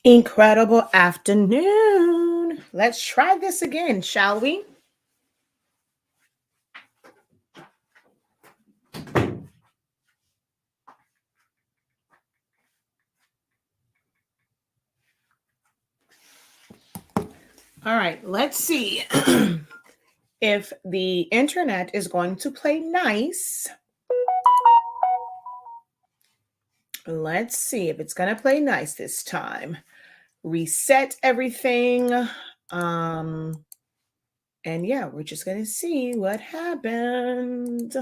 Incredible afternoon. Let's try this again, shall we? All right, let's see if the internet is going to play nice. Let's see if it's going to play nice this time. Reset everything. And yeah, we're just going to see what happened.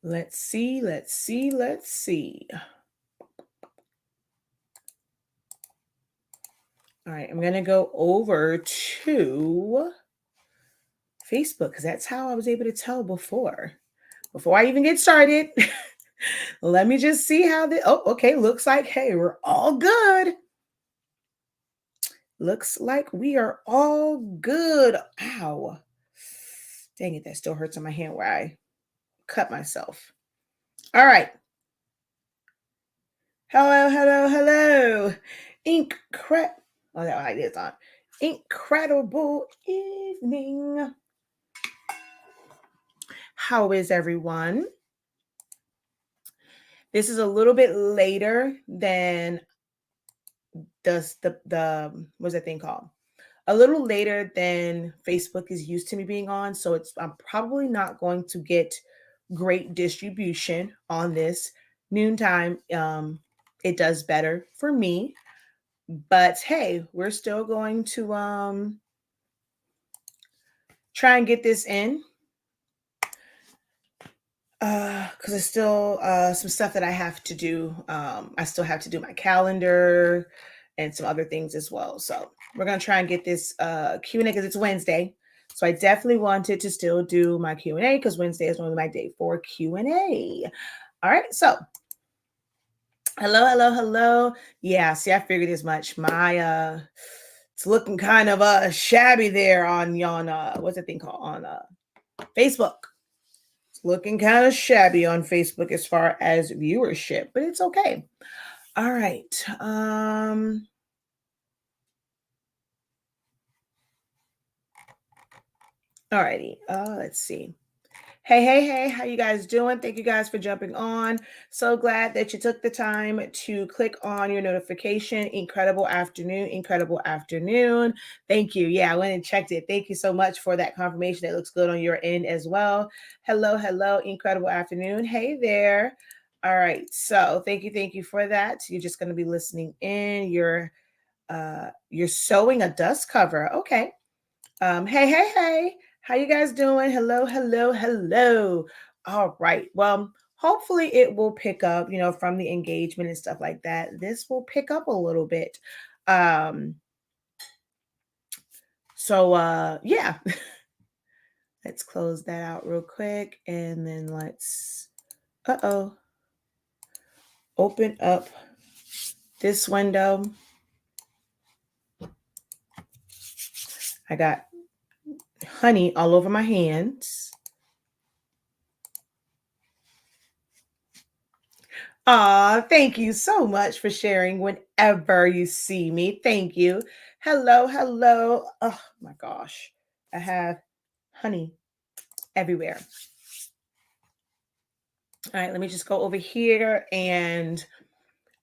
Let's see. All right, I'm going to go over to Facebook because that's how I was able to tell before I even get started. Let me just see how okay, looks like, hey, we're all good. Looks like we are all good. Ow. Dang it, that still hurts on my hand where I cut myself. All right. Hello. Incredible evening. How is everyone? This is a little bit later than the what's that thing called? A little later than Facebook is used to me being on, so I'm probably not going to get great distribution on this noontime. It does better for me, but hey, we're still going to try and get this in. Because there's still some stuff that I have to do. I still have to do my calendar and some other things as well. So we're going to try and get this Q&A because it's Wednesday. So I definitely wanted to still do my Q&A because Wednesday is normally my day for Q&A. All right. So hello. Yeah, see, I figured as much. My it's looking kind of shabby there on what's that thing called on Facebook. Looking kind of shabby on Facebook as far as viewership, but it's okay. All right. Alrighty. Let's see. Hey, how you guys doing? Thank you guys for jumping on. So glad that you took the time to click on your notification. Incredible afternoon. Thank you. Yeah, I went and checked it. Thank you so much for that confirmation. That looks good on your end as well. Hello, incredible afternoon. Hey there. All right. So thank you for that. You're just going to be listening in. You're sewing a dust cover. Okay. Hey. How you guys doing? Hello. All right. Well, hopefully it will pick up, from the engagement and stuff like that. This will pick up a little bit. Yeah. Let's close that out real quick and then let's open up this window. I got honey all over my hands. Thank you so much for sharing whenever you see me. Thank you. Hello. Oh my gosh. I have honey everywhere. All right, let me just go over here and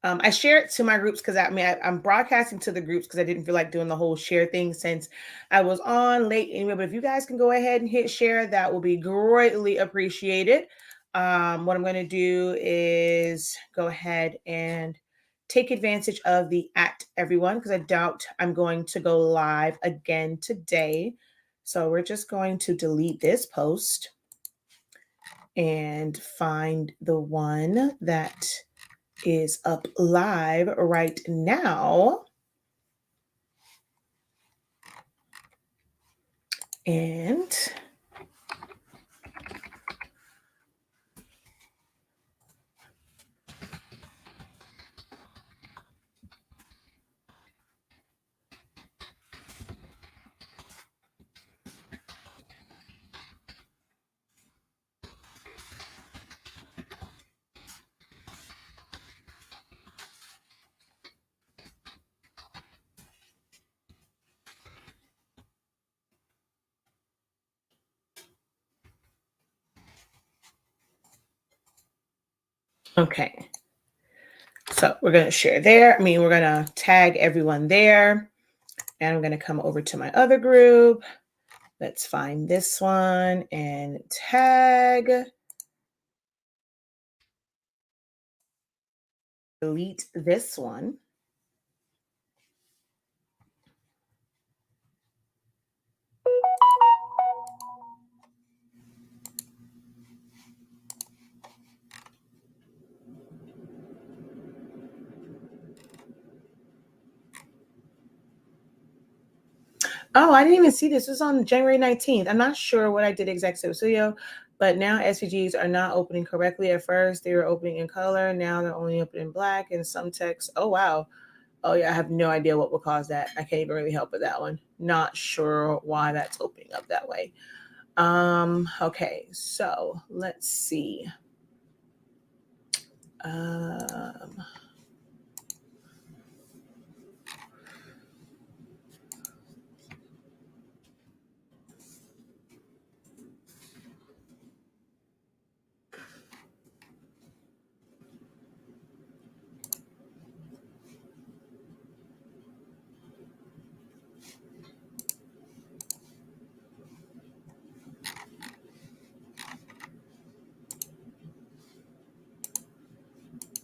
I share it to my groups because I'm broadcasting to the groups because I didn't feel like doing the whole share thing since I was on late anyway. But if you guys can go ahead and hit share, that will be greatly appreciated. What I'm going to do is go ahead and take advantage of the @everyone because I doubt I'm going to go live again today. So we're just going to delete this post and find the one that is up live right now. And Okay. So we're going to share there. We're going to tag everyone there. And I'm going to come over to my other group. Let's find this one and tag. Delete this one. Oh, I didn't even see this. This was on January 19th. I'm not sure what I did exactly. So, but now SVGs are not opening correctly. At first, they were opening in color. Now they're only opening in black and some text. Oh, wow. Oh, yeah. I have no idea what will cause that. I can't even really help with that one. Not sure why that's opening up that way. Okay. So let's see.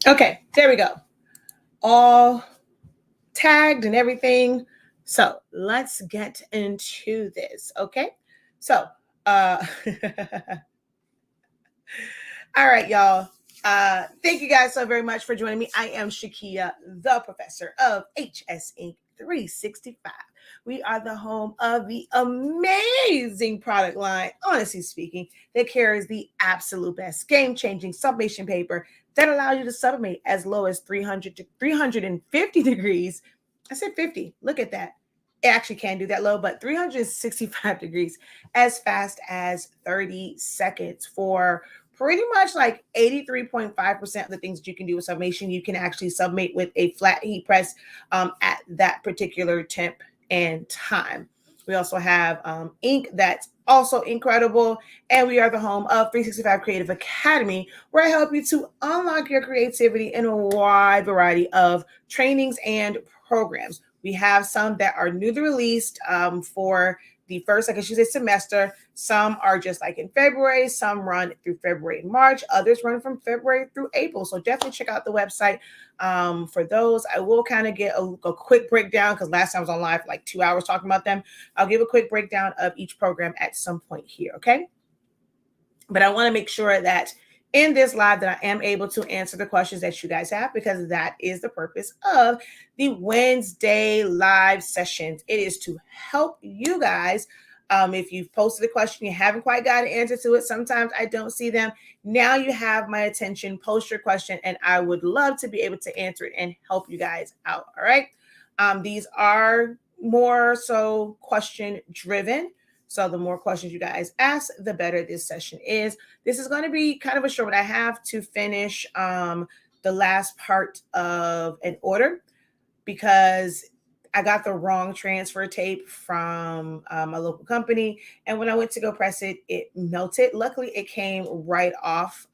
Okay, there we go. All tagged and everything. So let's get into this. Okay. So, all right, y'all. Thank you guys so very much for joining me. I am Shakia, the professor of HSINK365. We are the home of the amazing product line, honestly speaking, that carries the absolute best game-changing sublimation paper that allows you to sublimate as low as 300 to 350 degrees. I said 50. Look at that. It actually can do that low, but 365 degrees as fast as 30 seconds for pretty much like 83.5% of the things that you can do with sublimation, you can actually sublimate with a flat heat press at that particular temp and time. We also have ink that's also incredible. And we are the home of 365 Creative Academy, where I help you to unlock your creativity in a wide variety of trainings and programs. We have some that are newly released for the first, semester. Some are just like in February, some run through February and March, others run from February through April. So definitely check out the website for those. I will kind of get a quick breakdown because last time I was on live for like 2 hours talking about them. I'll give a quick breakdown of each program at some point here, okay? But I want to make sure that in this live that I am able to answer the questions that you guys have, because that is the purpose of the Wednesday live sessions. It is to help you guys. If you've posted a question, you haven't quite got an answer to it. Sometimes I don't see them. Now you have my attention. Post your question, and I would love to be able to answer it and help you guys out. All right. These are more so question driven. So the more questions you guys ask, the better this session is. This is going to be kind of a short. I have to finish the last part of an order because I got the wrong transfer tape from a local company. And when I went to go press it, it melted. Luckily, it came right off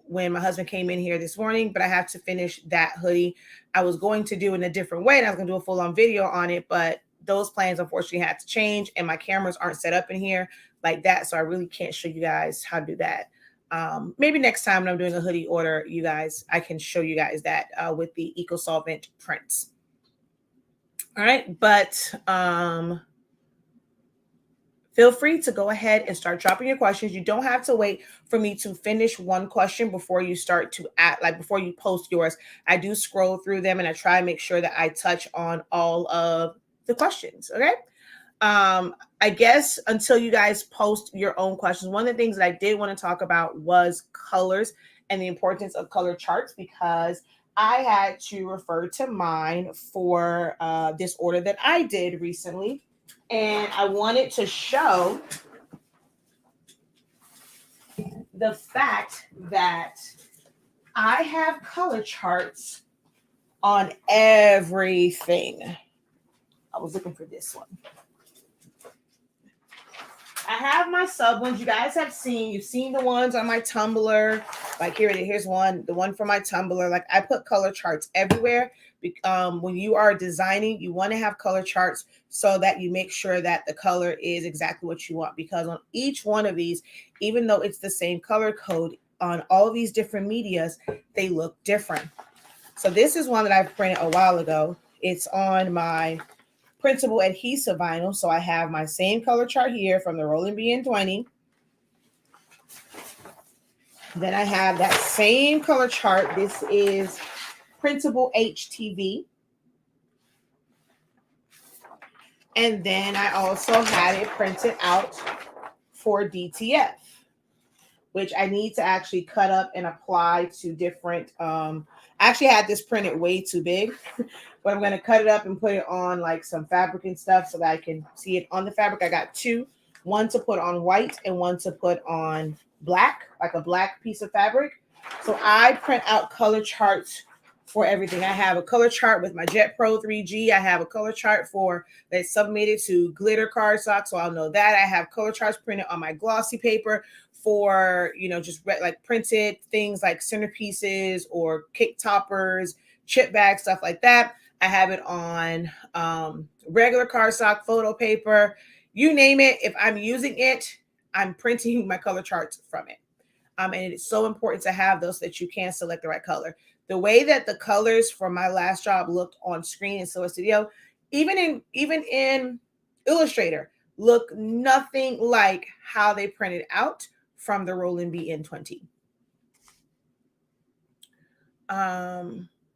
when my husband came in here this morning, but I have to finish that hoodie. I was going to do it in a different way, and I was going to do a full-on video on it, but those plans unfortunately had to change, and my cameras aren't set up in here like that, so I really can't show you guys how to do that. Maybe next time when I'm doing a hoodie order, you guys, I can show you guys that with the eco solvent prints. All right, but feel free to go ahead and start dropping your questions. You don't have to wait for me to finish one question before you start to before you post yours. I do scroll through them and I try to make sure that I touch on all of the questions. Okay. I guess until you guys post your own questions, one of the things that I did want to talk about was colors and the importance of color charts, because I had to refer to mine for this order that I did recently. And I wanted to show the fact that I have color charts on everything. I was looking for this one. I have my sub ones. You guys have seen, you've seen the ones on my Tumblr. Like here it is. Here's one, the one for my Tumblr. Like I put color charts everywhere. When you are designing, you want to have color charts so that you make sure that the color is exactly what you want. Because on each one of these, even though it's the same color code on all of these different medias, they look different. So this is one that I printed a while ago. It's on my printable adhesive vinyl. So I have my same color chart here from the Roland BN20. Then I have that same color chart. This is printable HTV. And then I also had it printed out for DTF, which I need to actually cut up and apply to different, I actually had this printed way too big, but I'm going to cut it up and put it on like some fabric and stuff so that I can see it on the fabric. I got two, one to put on white and one to put on black, like a black piece of fabric. So I print out color charts for everything. I have a color chart with my Jet Pro 3G. I have a color chart for that's sublimated to glitter cardstock, so I'll know that. I have color charts printed on my glossy paper for, you know, just like printed things like centerpieces or cake toppers, chip bags, stuff like that. I have it on regular cardstock, photo paper, you name it. If I'm using it, I'm printing my color charts from it. And it's so important to have those so that you can select the right color. The way that the colors from my last job looked on screen in Silhouette Studio, even in Illustrator, look nothing like how they printed out from the Roland BN20.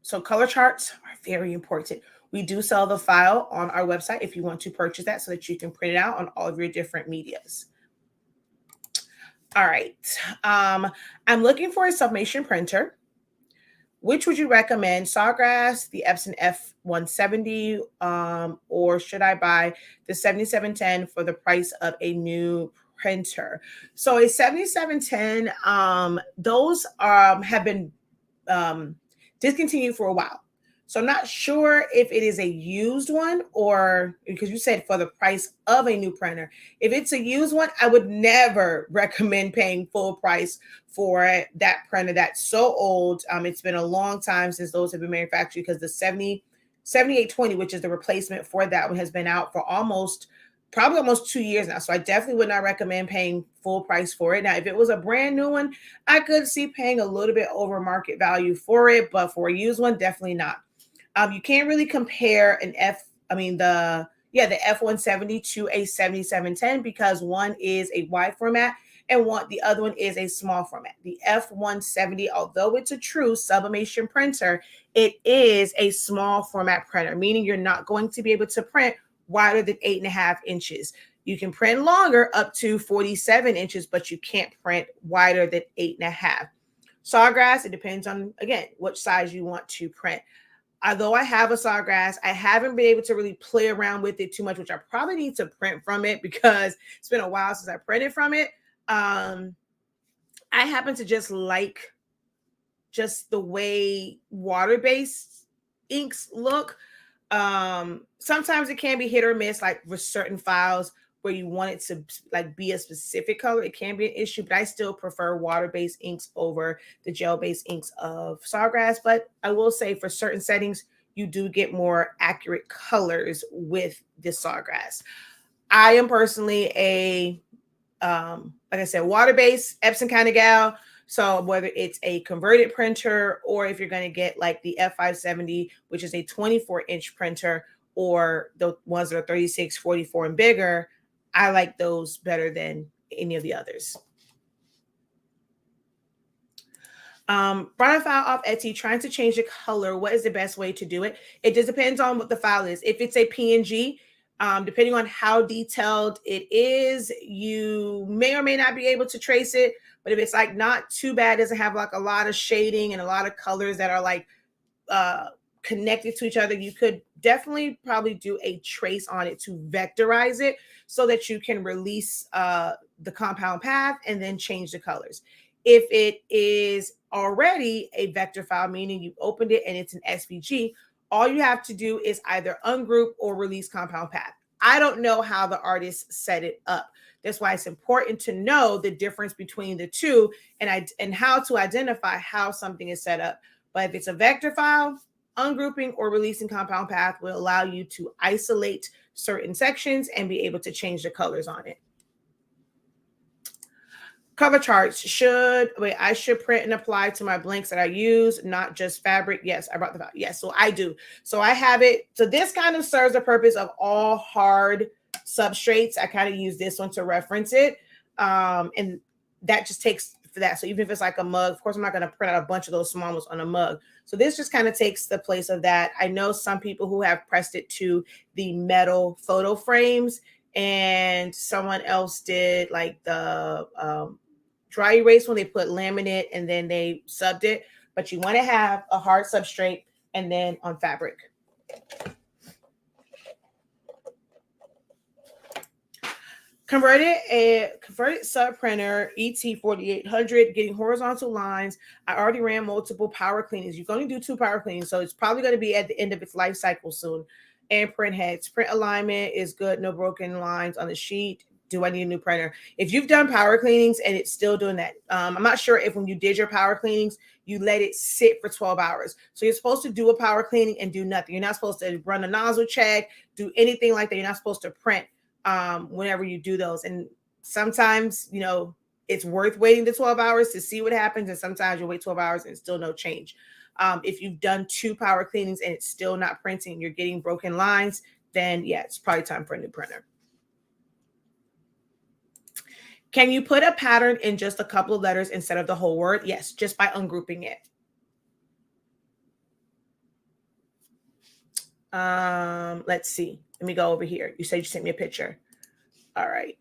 So color charts are very important. We do sell the file on our website if you want to purchase that so that you can print it out on all of your different medias. All right. I'm looking for a sublimation printer. Which would you recommend? Sawgrass, the Epson F170, or should I buy the 7710 for the price of a new printer? So a 7710, those have been discontinued for a while. So I'm not sure if it is a used one or because you said for the price of a new printer. If it's a used one, I would never recommend paying full price for that printer that's so old. It's been a long time since those have been manufactured because the 7820, which is the replacement for that one, has been out for probably almost 2 years now. So I definitely would not recommend paying full price for it. Now, if it was a brand new one, I could see paying a little bit over market value for it, but for a used one, definitely not. You can't really compare the F170 to a 7710 because one is a wide format and the other one is a small format. The F170, although it's a true sublimation printer, it is a small format printer, meaning you're not going to be able to print wider than 8.5 inches. You can print longer up to 47 inches, but you can't print wider than 8.5. Sawgrass, it depends on, again, which size you want to print. Although I have a Sawgrass, I haven't been able to really play around with it too much, which I probably need to print from it because it's been a while since I printed from it. I happen to just like the way water-based inks look. Sometimes it can be hit or miss, like with certain files where you want it to like be a specific color. It can be an issue, but I still prefer water-based inks over the gel-based inks of Sawgrass. But I will say for certain settings, you do get more accurate colors with this Sawgrass. I am personally a, like I said, water-based Epson kind of gal. So whether it's a converted printer or if you're going to get like the F570, which is a 24-inch printer, or the ones that are 36, 44 and bigger, I like those better than any of the others. Brought a file off Etsy, trying to change the color. What is the best way to do it? It just depends on what the file is. If it's a PNG, depending on how detailed it is, you may or may not be able to trace it. But if it's like not too bad, doesn't have like a lot of shading and a lot of colors that are like connected to each other, you could definitely probably do a trace on it to vectorize it so that you can release the compound path and then change the colors. If it is already a vector file, meaning you opened it and it's an SVG, all you have to do is either ungroup or release compound path. I don't know how the artist set it up. That's why it's important to know the difference between the two and how to identify how something is set up. But if it's a vector file, ungrouping or releasing compound path will allow you to isolate certain sections and be able to change the colors on it. Cover charts I should print and apply to my blanks that I use, not just fabric. Yes, I brought the yes, so I do. So I have it. So this kind of serves the purpose of all hard substrates. I kind of use this one to reference it. And that just takes for that. So even if it's like a mug, of course, I'm not going to print out a bunch of those small ones on a mug. So this just kind of takes the place of that. I know some people who have pressed it to the metal photo frames, and someone else did like the dry erase when they put laminate and then they subbed it. But you want to have a hard substrate and then on fabric. Converted sub printer ET4800, getting horizontal lines. I already ran multiple power cleanings. You can only do 2 power cleanings, so it's probably going to be at the end of its life cycle soon. And print heads. Print alignment is good. No broken lines on the sheet. Do I need a new printer? If you've done power cleanings and it's still doing that, I'm not sure if when you did your power cleanings, you let it sit for 12 hours. So you're supposed to do a power cleaning and do nothing. You're not supposed to run a nozzle check, do anything like that. You're not supposed to print whenever you do those. And sometimes, you know, it's worth waiting the 12 hours to see what happens. And sometimes you'll wait 12 hours and still no change. If you've done 2 power cleanings and it's still not printing, you're getting broken lines, then yeah, it's probably time for a new printer. Can you put a pattern in just a couple of letters instead of the whole word? Yes, just by ungrouping it. Let's see. Let me go over here. You said you sent me a picture. All right.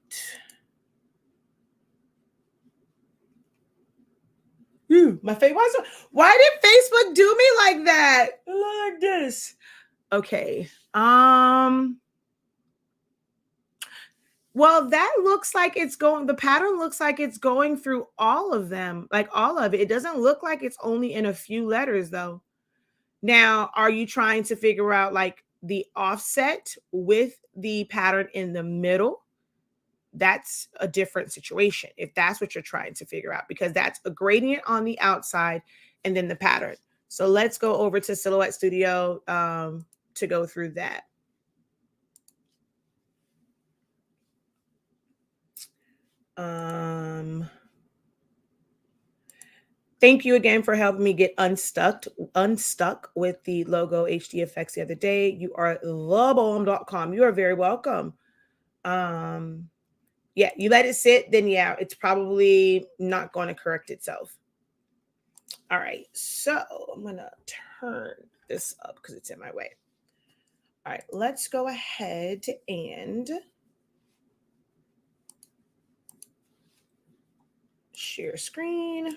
My face. Why did Facebook do me like that? Like this. Okay. Well, that looks like it's going, the pattern looks like it's going through all of them, like all of it. It doesn't look like it's only in a few letters though. Now, are you trying to figure out like the offset with the pattern in the middle? That's a different situation if that's what you're trying to figure out, because that's a gradient on the outside and then the pattern. So let's go over to Silhouette Studio to go through that. Thank you again for helping me get unstuck with the logo HD effects the other day. You are thebomb.com. You are very welcome. Yeah, you let it sit, then yeah, it's probably not going to correct itself. All right, so I'm going to turn this up because it's in my way. All right, let's go ahead and share screen.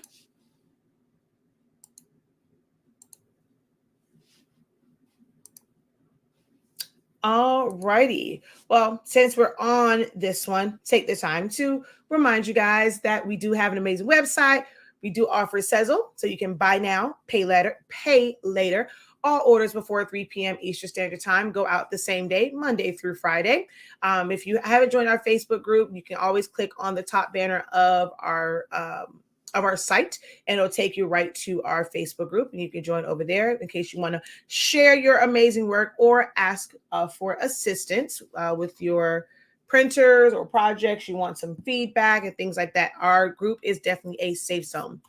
All righty. Well, since we're on this one, take the time to remind you guys that we do have an amazing website. We do offer Zelle, so you can buy now, pay later. All orders before 3 p.m. Eastern Standard Time go out the same day, Monday through Friday. If you haven't joined our Facebook group, you can always click on the top banner of our site, and it'll take you right to our Facebook group, and you can join over there in case you want to share your amazing work or ask for assistance with your printers or projects. You want some feedback and things like that. Our group is definitely a safe zone.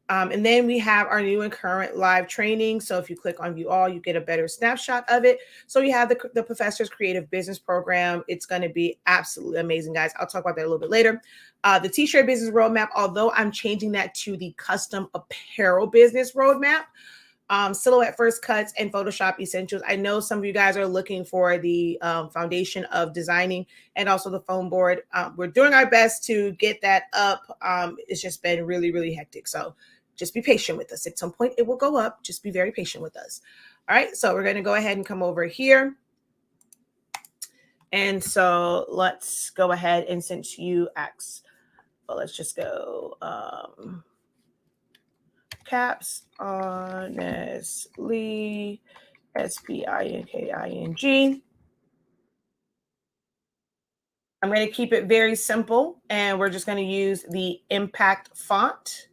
And then we have our new and current live training. So if you click on view all, you get a better snapshot of it. So you have the Professor's Creative Business Program. It's going to be absolutely amazing, guys. I'll talk about that a little bit later. The T-shirt business roadmap, although I'm changing that to the custom apparel business roadmap, Silhouette First Cuts and Photoshop Essentials. I know some of you guys are looking for the foundation of designing and also the foam board. We're doing our best to get that up. It's just been really, really hectic. So just be patient with us. At some point, it will go up. Just be very patient with us. All right. So we're going to go ahead and come over here. And so let's go ahead. And since you asked, well, let's just go caps, honestly, SpINKing. I'm going to keep it very simple, and we're just going to use the impact font.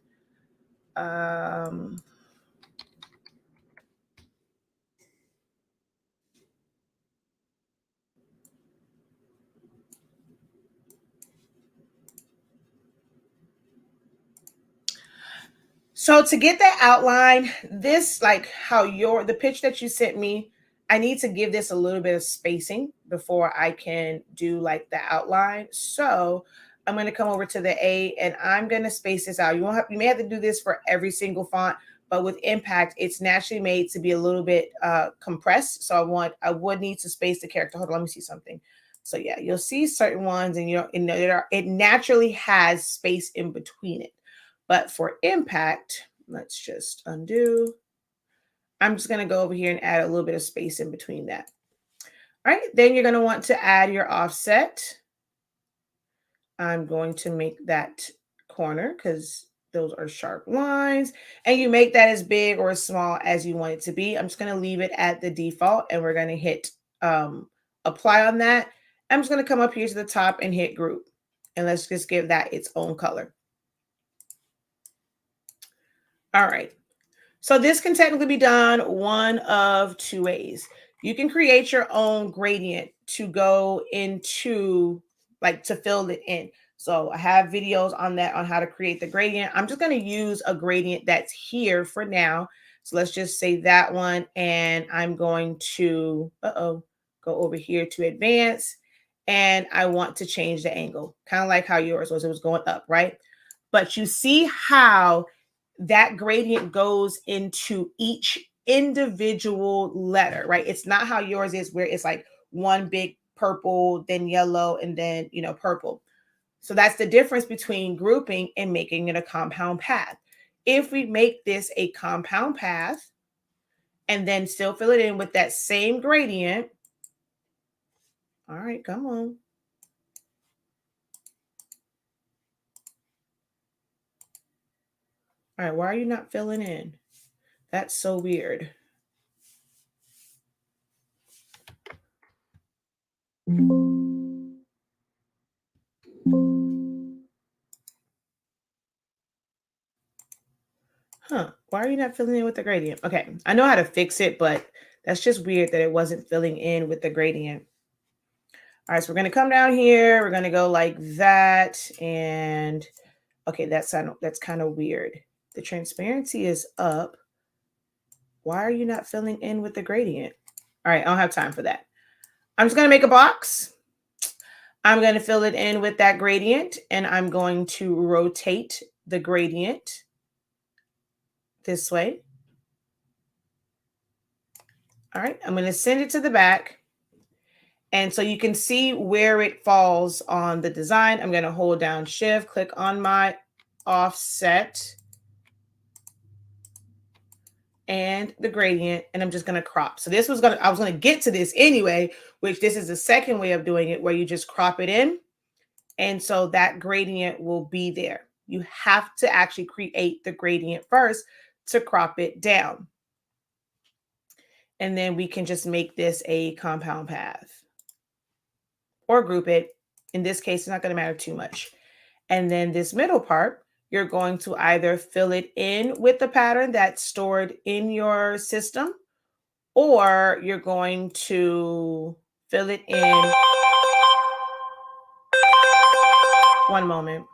So to get that outline, this, like how the pitch that you sent me, I need to give this a little bit of spacing before I can do like the outline. So I'm going to come over to the A and I'm going to space this out. You may have to do this for every single font, but with impact, it's naturally made to be a little bit compressed. So I would need to space the character. Hold on, let me see something. So yeah, you'll see certain ones, and it naturally has space in between it. But for impact, let's just undo. I'm just going to go over here and add a little bit of space in between that. All right, then you're going to want to add your offset. I'm going to make that corner because those are sharp lines, and you make that as big or as small as you want it to be. I'm just going to leave it at the default, and we're going to hit apply on that. I'm just going to come up here to the top and hit group, and let's just give that its own color. All right. So this can technically be done one of two ways. You can create your own gradient to go into, like, to fill it in. So I have videos on that, on how to create the gradient. I'm just going to use a gradient that's here for now. So let's just say that one. And I'm going to, go over here to advance. And I want to change the angle, kind of like how yours was. It was going up, right? But you see how that gradient goes into each individual letter, right? It's not how yours is, where it's like one big purple, then yellow, and then, purple. So that's the difference between grouping and making it a compound path. If we make this a compound path and then still fill it in with that same gradient. All right, come on. All right, why are you not filling in? That's so weird. Huh, why are you not filling in with the gradient? Okay, I know how to fix it, but that's just weird that it wasn't filling in with the gradient. All right, so we're going to come down here. We're going to go like that. And okay, that's kind of weird. The transparency is up. Why are you not filling in with the gradient? All right, I don't have time for that. I'm just going to make a box. I'm going to fill it in with that gradient, and I'm going to rotate the gradient this way. All right, I'm going to send it to the back. And so you can see where it falls on the design. I'm going to hold down Shift, click on my offset and the gradient, and I'm just going to crop. So I was going to get to this anyway, which this is the second way of doing it, where you just crop it in. And so that gradient will be there. You have to actually create the gradient first to crop it down. And then we can just make this a compound path or group it. In this case, it's not going to matter too much. And then this middle part, you're going to either fill it in with the pattern that's stored in your system, or you're going to fill it in. One moment.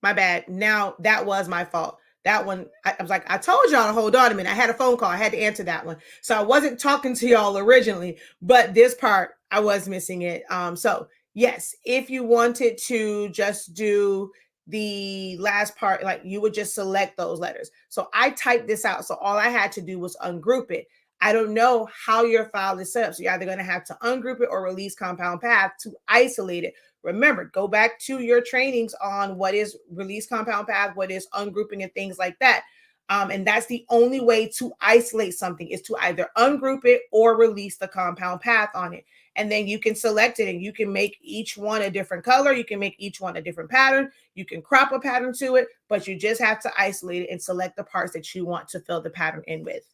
My bad. Now that was my fault. That one, I was like, I told y'all to hold on a minute. I had a phone call. I had to answer that one. So I wasn't talking to y'all originally, but this part I was missing it. So yes, if you wanted to just do the last part, like you would just select those letters. So I typed this out. So all I had to do was ungroup it. I don't know how your file is set up. So you're either going to have to ungroup it or release compound path to isolate it. Remember, go back to your trainings on what is release compound path, what is ungrouping and things like that. And that's the only way to isolate something is to either ungroup it or release the compound path on it. And then you can select it and you can make each one a different color. You can make each one a different pattern. You can crop a pattern to it, but you just have to isolate it and select the parts that you want to fill the pattern in with.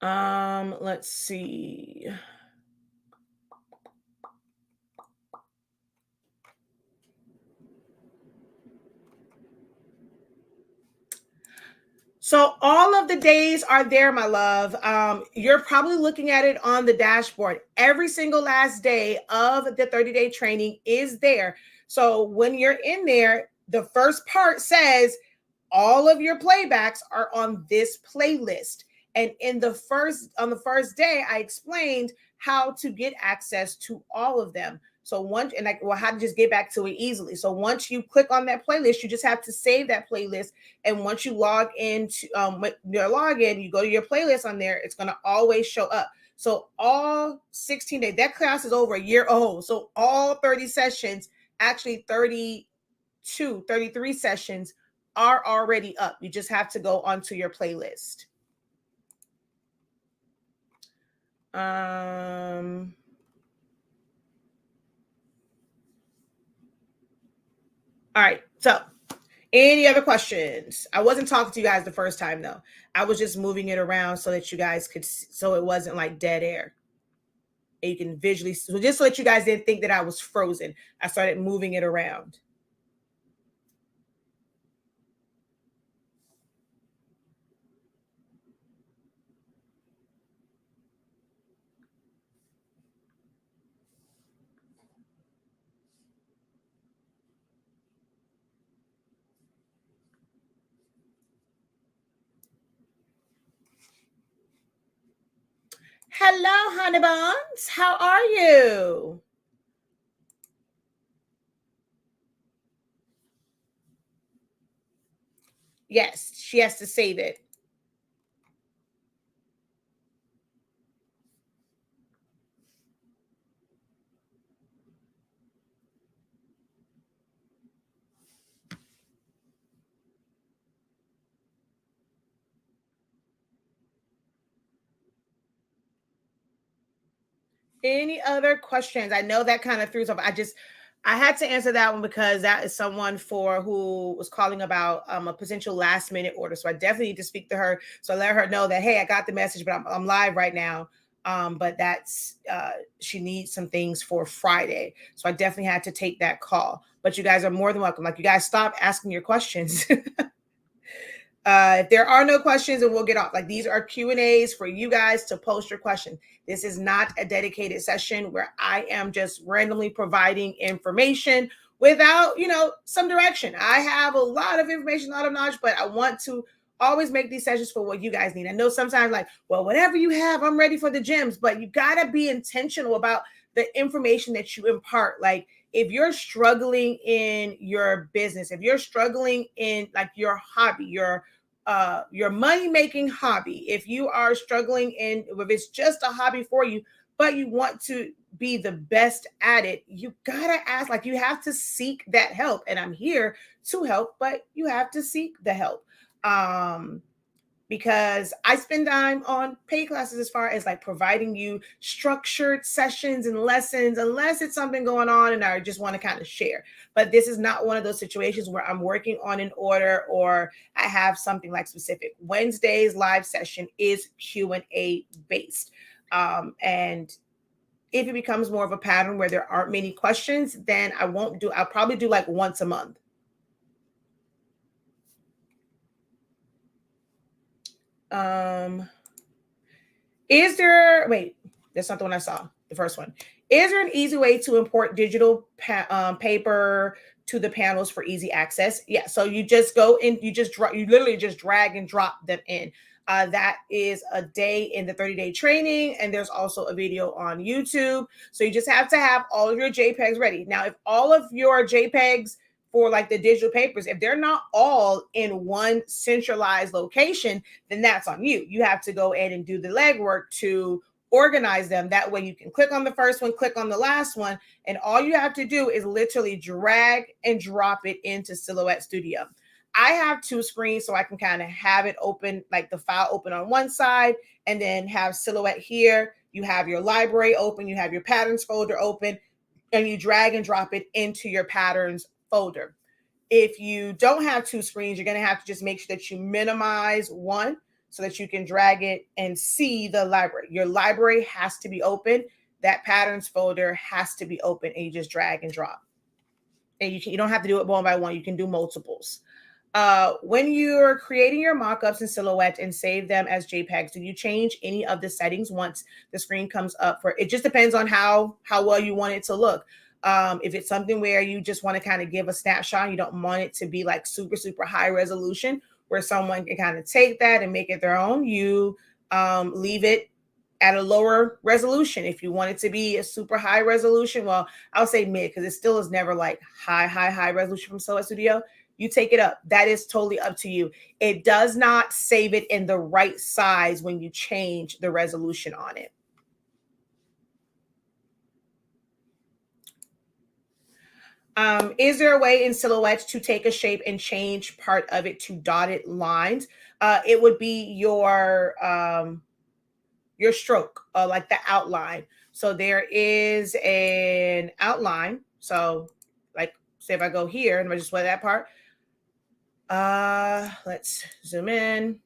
Let's see. So all of the days are there, my love. You're probably looking at it on the dashboard. Every single last day of the 30-day training is there. So when you're in there, the first part says all of your playbacks are on this playlist. And on the first day, I explained how to get access to all of them. So once, and like, well, how to just get back to it easily. So once you click on that playlist, you just have to save that playlist. And once you log into your login, you go to your playlist on there, it's going to always show up. So all 16 days, that class is over a year old. So all 30 sessions, actually 33 sessions are already up. You just have to go onto your playlist. All right. So any other questions? I wasn't talking to you guys the first time though. I was just moving it around so that you guys could, so it wasn't like dead air. And you can visually, so just so that you guys didn't think that I was frozen, I started moving it around. Hello, honey buns. How are you? Yes, she has to save it. Any other questions? I know that kind of threw something. I had to answer that one because that is someone for who was calling about a potential last minute order. So I definitely need to speak to her. So I let her know that, hey, I got the message, but I'm live right now. But that's she needs some things for Friday. So I definitely had to take that call. But you guys are more than welcome. Like, you guys stop asking your questions. If there are no questions, and we'll get off. Like, these are Q&As for you guys to post your question. This is not a dedicated session where I am just randomly providing information without, some direction. I have a lot of information, a lot of knowledge, but I want to always make these sessions for what you guys need. I know sometimes, like, well, whatever you have, I'm ready for the gyms, but you got to be intentional about the information that you impart. Like, if you're struggling in your business, if you're struggling in like your hobby, your money-making hobby, if you are struggling in, if it's just a hobby for you, but you want to be the best at it, you gotta ask, like, you have to seek that help. And I'm here to help, but you have to seek the help. Because I spend time on paid classes as far as like providing you structured sessions and lessons, unless it's something going on and I just want to kind of share. But this is not one of those situations where I'm working on an order or I have something like specific. Wednesday's live session is Q&A based. And if it becomes more of a pattern where there aren't many questions, then I'll probably do like once a month. Is there, wait, that's not the one I saw. the first one. Is there an easy way to import digital paper to the panels for easy access? Yeah, so you just go in, you literally just drag and drop them in. That is a day in the 30-day training, and there's also a video on YouTube. So you just have to have all of your JPEGs ready. Now, if all of your JPEGs for like the digital papers, if they're not all in one centralized location, then that's on you. You have to go in and do the legwork to organize them. That way you can click on the first one, click on the last one, and all you have to do is literally drag and drop it into Silhouette Studio. I have two screens, so I can kind of have it open, like the file open on one side, and then have Silhouette here. You have your library open, you have your patterns folder open, and you drag and drop it into your patterns folder. If you don't have two screens, you're going to have to just make sure that you minimize one so that you can drag it and see the library. Your library has to be open. That patterns folder has to be open, and you just drag and drop. And you don't have to do it one by one. You can do multiples. When you're creating your mockups in Silhouette and save them as JPEGs, do you change any of the settings once the screen comes up? It just depends on how well you want it to look. If it's something where you just want to kind of give a snapshot, you don't want it to be like super, super high resolution where someone can kind of take that and make it their own, you leave it at a lower resolution. If you want it to be a super high resolution, well, I'll say mid, because it still is never like high resolution from Silhouette Studio. You take it up. That is totally up to you. It does not save it in the right size when you change the resolution on it. Is there a way in Silhouette to take a shape and change part of it to dotted lines? It would be your stroke, like the outline. So there is an outline. So like, say if I go here and I just wear that part, let's zoom in.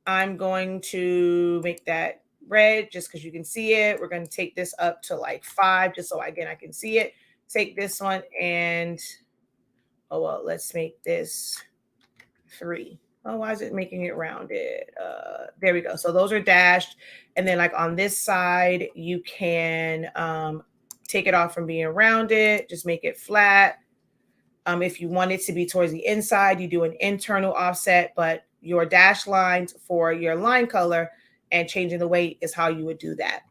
I'm going to make that red just because you can see it. We're going to take this up to like 5, just so again I can see it. Take this one and, oh, well, let's make this 3. Oh, why is it making it rounded? There we go. So those are dashed. And then like on this side, you can take it off from being rounded, just make it flat. If you want it to be towards the inside, you do an internal offset, but your dash lines for your line color and changing the weight is how you would do that.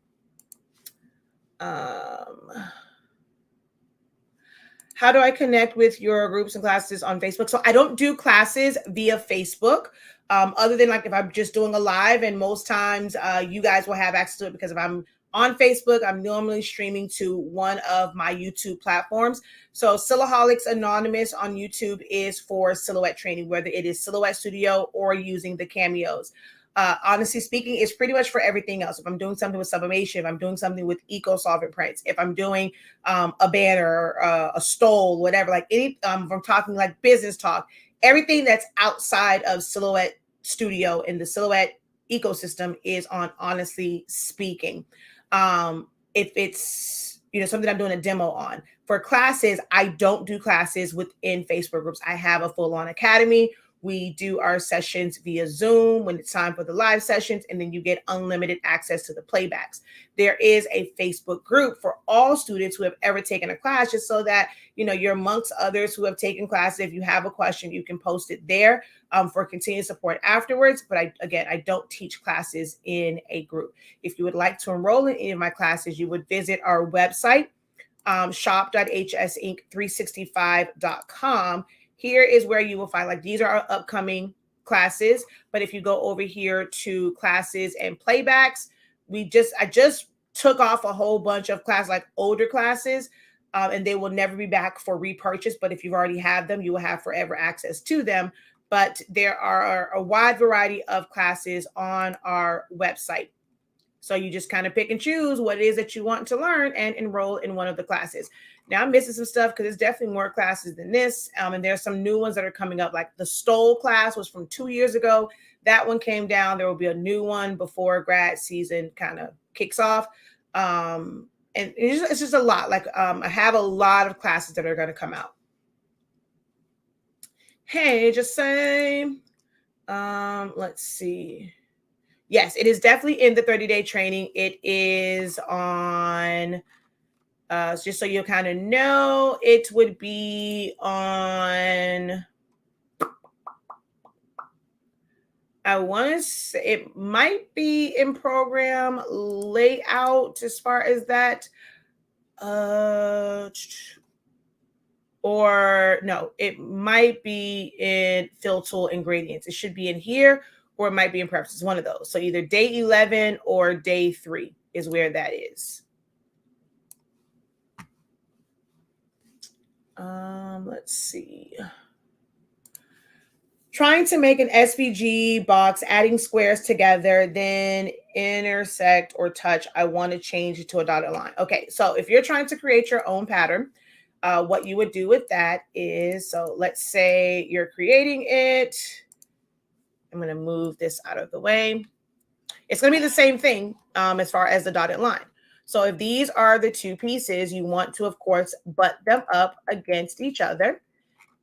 How do I connect with your groups and classes on Facebook? So I don't do classes via Facebook, other than like if I'm just doing a live, and most times you guys will have access to it because if I'm on Facebook, I'm normally streaming to one of my YouTube platforms. So Silhouaholics Anonymous on YouTube is for silhouette training, whether it is Silhouette Studio or using the cameos. Honestly speaking, it's pretty much for everything else. If I'm doing something with sublimation, if I'm doing something with eco-solvent prints, if I'm doing a banner, a stole, whatever, like any, if I'm talking like business talk, everything that's outside of Silhouette Studio in the Silhouette ecosystem is on Honestly SpINKing. If it's, something I'm doing a demo on. For classes, I don't do classes within Facebook groups. I have a full-on academy. We do our sessions via Zoom when it's time for the live sessions, and then you get unlimited access to the playbacks. There is a Facebook group for all students who have ever taken a class, just so that, you're amongst others who have taken classes. If you have a question, you can post it there for continued support afterwards. But I don't teach classes in a group. If you would like to enroll in any of my classes, you would visit our website, shop.hsink365.com. Here is where you will find, like, these are our upcoming classes. But if you go over here to classes and playbacks, I just took off a whole bunch of classes, like older classes, and they will never be back for repurchase. But if you've already had them, you will have forever access to them. But there are a wide variety of classes on our website. So you just kind of pick and choose what it is that you want to learn and enroll in one of the classes. Now I'm missing some stuff because there's definitely more classes than this. And there's some new ones that are coming up. Like the Stole class was from 2 years ago. That one came down. There will be a new one before grad season kind of kicks off. And it's just a lot. Like I have a lot of classes that are going to come out. Hey, just saying. Let's see. Yes, it is definitely in the 30-day training. It is on, just so you kind of know, it would be on, I want to say it might be in program layout as far as that. Or no, it might be in fill tool ingredients. It should be in here, or it might be in preferences, one of those. So either day 11 or day 3 is where that is. Let's see. Trying to make an SVG box, adding squares together, then intersect or touch. I want to change it to a dotted line. Okay, so if you're trying to create your own pattern, what you would do with that is, so let's say you're creating it. I'm going to move this out of the way. It's going to be the same thing as far as the dotted line. So if these are the two pieces, you want to, of course, butt them up against each other.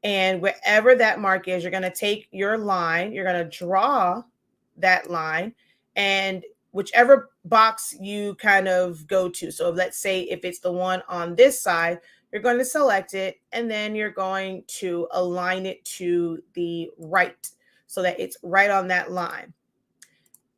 And wherever that mark is, you're going to take your line, you're going to draw that line, and whichever box you kind of go to. So let's say if it's the one on this side, you're going to select it, and then you're going to align it to the right so that it's right on that line.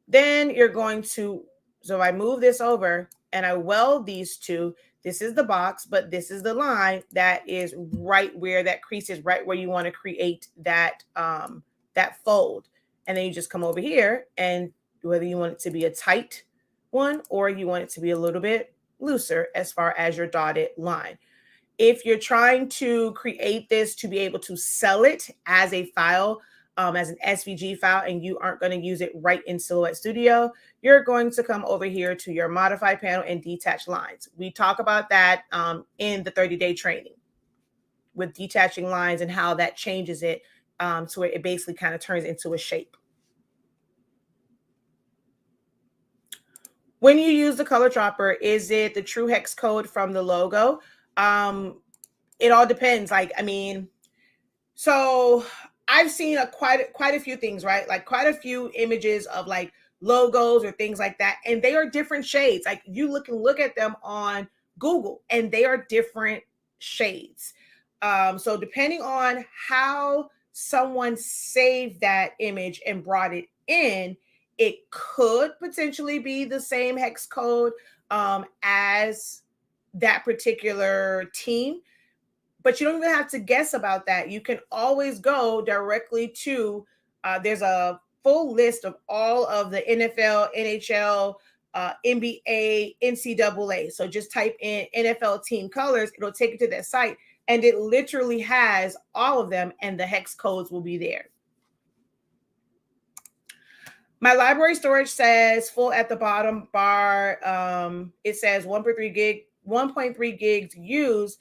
Then you're going to, so I move this over and I weld these two. This is the box, but this is the line that is right where that crease is, right where you want to create that, that fold. And then you just come over here, and whether you want it to be a tight one or you want it to be a little bit looser as far as your dotted line. If you're trying to create this to be able to sell it as a file, as an SVG file, and you aren't going to use it right in Silhouette Studio, you're going to come over here to your modify panel and detach lines. We talk about that in the 30-day training with detaching lines and how that changes it to where it basically kind of turns into a shape. When you use the color dropper, is it the true hex code from the logo? It all depends. Like, I mean, so I've seen quite a few things, right? Like quite a few images of like logos or things like that, and they are different shades. Like you look at them on Google, and they are different shades. So depending on how someone saved that image and brought it in, it could potentially be the same hex code as that particular team. But you don't even have to guess about that. You can always go directly to, there's a full list of all of the NFL, NHL, NBA, NCAA. So just type in NFL team colors. It'll take you to that site, and it literally has all of them, and the hex codes will be there. My library storage says full at the bottom bar. It says 1.3 gigs used.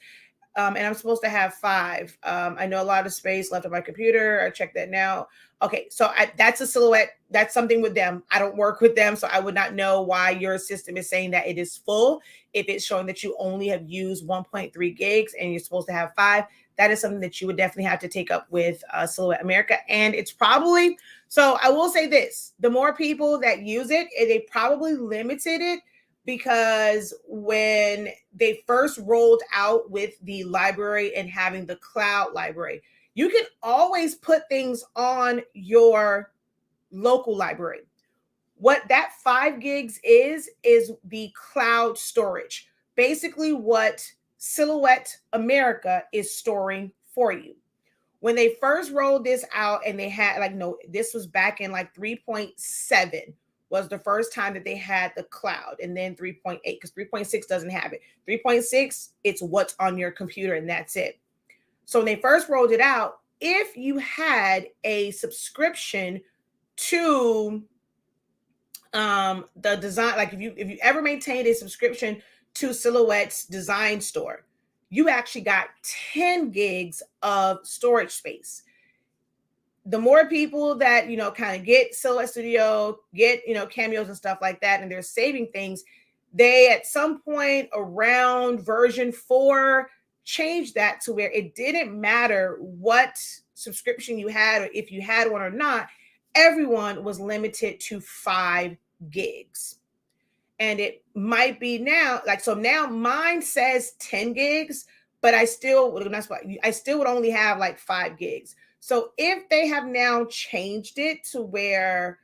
And I'm supposed to have 5. I know a lot of space left on my computer. I checked that now. Okay, so that's a Silhouette. That's something with them. I don't work with them, so I would not know why your system is saying that it is full. If it's showing that you only have used 1.3 gigs and you're supposed to have 5, that is something that you would definitely have to take up with Silhouette America. And it's probably, so I will say this, the more people that use it, they probably limited it, because when they first rolled out with the library and having the cloud library, you can always put things on your local library. What that 5 gigs is the cloud storage. Basically what Silhouette America is storing for you. When they first rolled this out, and they had like, no, this was back in like 3.7 was the first time that they had the cloud, and then 3.8, because 3.6 doesn't have it. 3.6, it's what's on your computer, and that's it. So when they first rolled it out, if you had a subscription to the design, like if you ever maintained a subscription to Silhouette's design store, you actually got 10 gigs of storage space. The more people that, kind of get Silhouette Studio, get, cameos and stuff like that, and they're saving things, they at some point around version 4 changed that to where it didn't matter what subscription you had or if you had one or not. everyone was limited to 5 gigs. And it might be now, like, so now mine says 10 gigs, but I still would only have like 5 gigs. So if they have now changed it to where,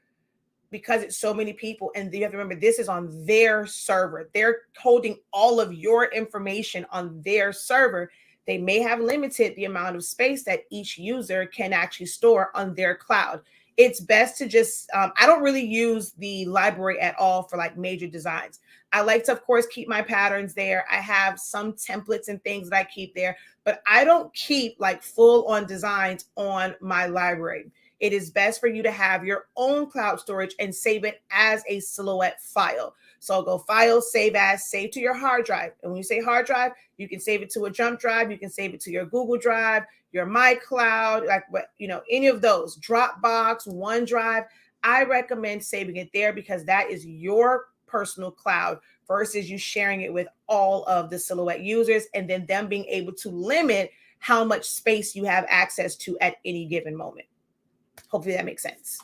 because it's so many people, and you have to remember this is on their server, they're holding all of your information on their server, they may have limited the amount of space that each user can actually store on their cloud. It's best to just I don't really use the library at all for like major designs. I like to, of course, keep my patterns there. I have some templates and things that I keep there, but I don't keep like full on designs on my library. It is best for you to have your own cloud storage and save it as a Silhouette file. So go File, Save As, save to your hard drive. And when you say hard drive, you can save it to a jump drive. You can save it to your Google Drive, your MyCloud, like what, any of those, Dropbox, OneDrive. I recommend saving it there because that is your personal cloud versus you sharing it with all of the Silhouette users and then them being able to limit how much space you have access to at any given moment. Hopefully that makes sense.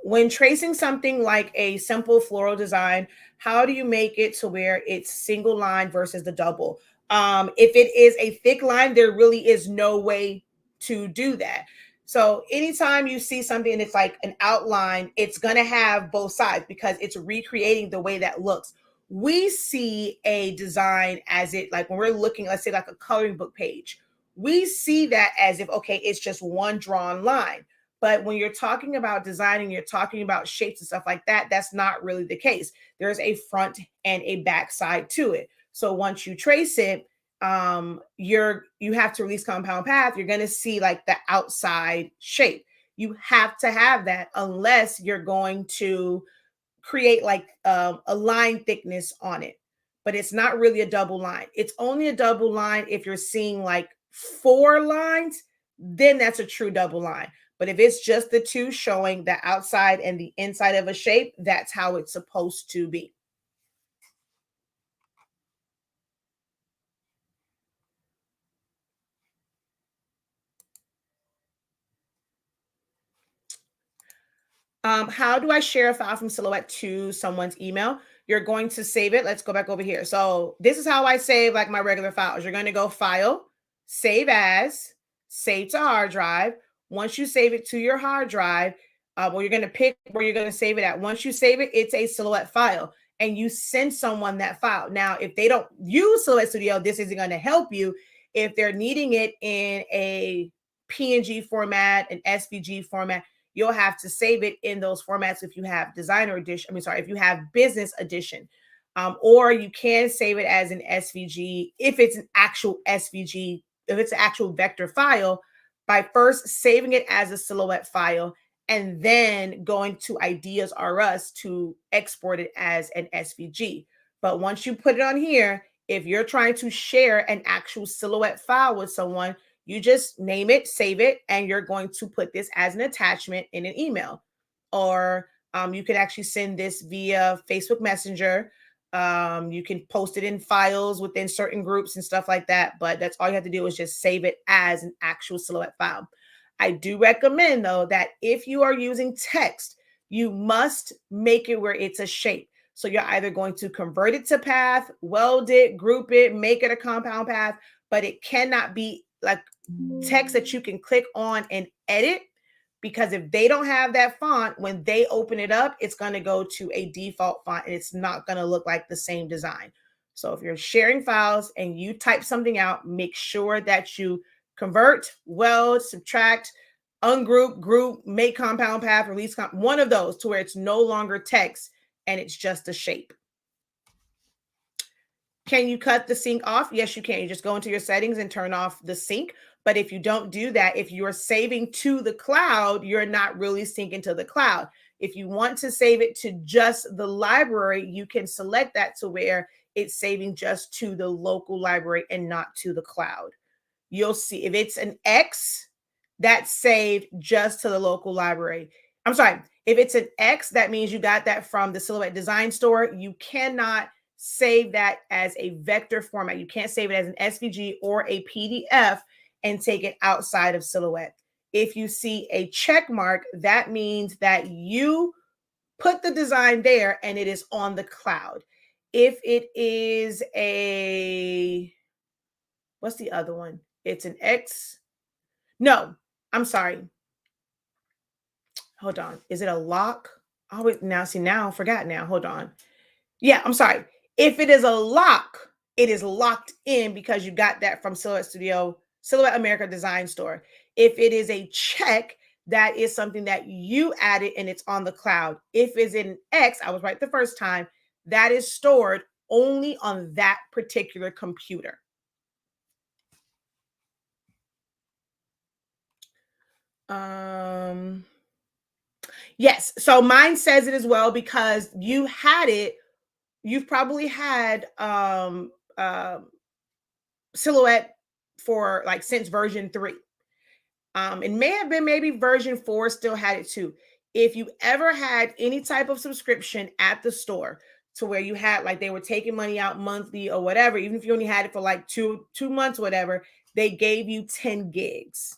When tracing something like a simple floral design, how do you make it to where it's single line versus the double? If it is a thick line, there really is no way to do that. So anytime you see something and it's like an outline, it's going to have both sides because it's recreating the way that looks. We see a design as it, like when we're looking, let's say like a coloring book page, we see that as if, okay, it's just one drawn line. But when you're talking about designing, you're talking about shapes and stuff like that, that's not really the case. There's a front and a back side to it. So once you trace it, you have to release compound path. You're going to see like the outside shape. You have to have that unless you're going to create like a line thickness on it. But it's not really a double line. It's only a double line if you're seeing like 4 lines, then that's a true double line. But if it's just the two showing the outside and the inside of a shape, that's how it's supposed to be. How do I share a file from Silhouette to someone's email? You're going to save it. Let's go back over here. So this is how I save like my regular files. You're going to go File, Save As, Save to hard drive. Once you save it to your hard drive, well, you're going to pick where you're going to save it at. Once you save it, it's a Silhouette file and you send someone that file. Now, if they don't use Silhouette Studio, this isn't going to help you. If they're needing it in a PNG format, an SVG format, you'll have to save it in those formats if you have designer edition. If you have business edition, or you can save it as an SVG if it's an actual SVG, if it's an actual vector file, by first saving it as a Silhouette file and then going to Ideas R Us to export it as an SVG. But once you put it on here, if you're trying to share an actual Silhouette file with someone, you just name it, save it, and you're going to put this as an attachment in an email. Or you can actually send this via Facebook Messenger. You can post it in files within certain groups and stuff like that. But that's all you have to do is just save it as an actual Silhouette file. I do recommend, though, that if you are using text, you must make it where it's a shape. So you're either going to convert it to path, weld it, group it, make it a compound path, but it cannot be like text that you can click on and edit, because if they don't have that font, when they open it up, it's going to go to a default font and it's not going to look like the same design. So if you're sharing files and you type something out, make sure that you convert, weld, subtract, ungroup, group, make compound path, release one of those to where it's no longer text and it's just a shape. Can you cut the sync off? Yes, you can. You just go into your settings and turn off the sync. But if you don't do that, if you're saving to the cloud, you're not really syncing to the cloud. If you want to save it to just the library, you can select that to where it's saving just to the local library and not to the cloud. You'll see if it's an X, that's saved just to the local library. I'm sorry. If it's an X, that means you got that from the Silhouette Design Store. You cannot save that as a vector format. You can't save it as an SVG or a PDF and take it outside of Silhouette. If you see a check mark, that means that you put the design there and it is on the cloud. If it is a, what's the other one? It's an X. No, I'm sorry. Hold on. Is it a lock? Oh, now see, now I forgot now. Hold on. Yeah, I'm sorry. If it is a lock, it is locked in because you got that from Silhouette America Design Store. If it is a check, that is something that you added and it's on the cloud. If it's an X, I was right the first time, that is stored only on that particular computer. Yes, so mine says it as well because you've probably had Silhouette for like since version 3. It may have been maybe version 4 still had it too. If you ever had any type of subscription at the store to where you had like they were taking money out monthly or whatever, even if you only had it for like two months, whatever, they gave you 10 gigs.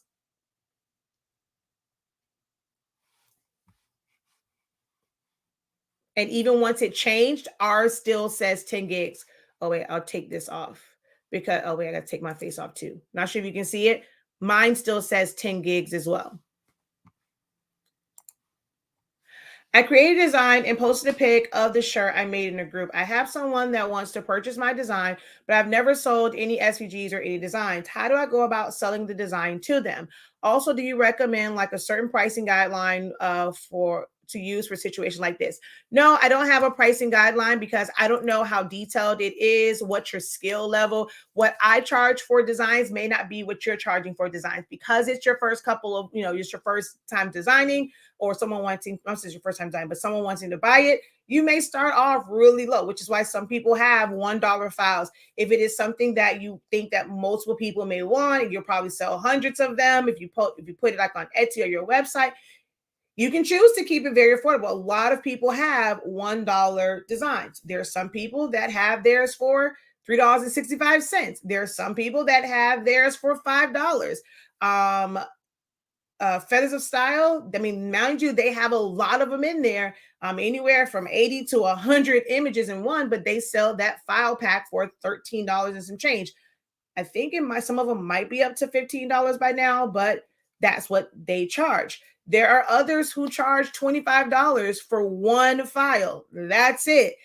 And even once it changed, ours still says 10 gigs. Oh, wait, I'll take this off because, oh, wait, I got to take my face off too. Not sure if you can see it. Mine still says 10 gigs as well. I created a design and posted a pic of the shirt I made in a group. I have someone that wants to purchase my design, but I've never sold any SVGs or any designs. How do I go about selling the design to them? Also, do you recommend like a certain pricing guideline for to use for situations like this? No, I don't have a pricing guideline because I don't know how detailed it is, what's your skill level. What I charge for designs may not be what you're charging for designs because it's your first couple of, it's your first time designing or someone wanting, not just your first time design, but someone wanting to buy it. You may start off really low, which is why some people have $1 files. If it is something that you think that multiple people may want, you'll probably sell hundreds of them. If you put it like on Etsy or your website, you can choose to keep it very affordable. A lot of people have $1 designs. There are some people that have theirs for $3.65. There are some people that have theirs for $5. Feathers of Style, I mean, mind you, they have a lot of them in there, anywhere from 80 to 100 images in one, but they sell that file pack for $13 and some change. I think some of them might be up to $15 by now, but that's what they charge. There are others who charge $25 for one file. That's it.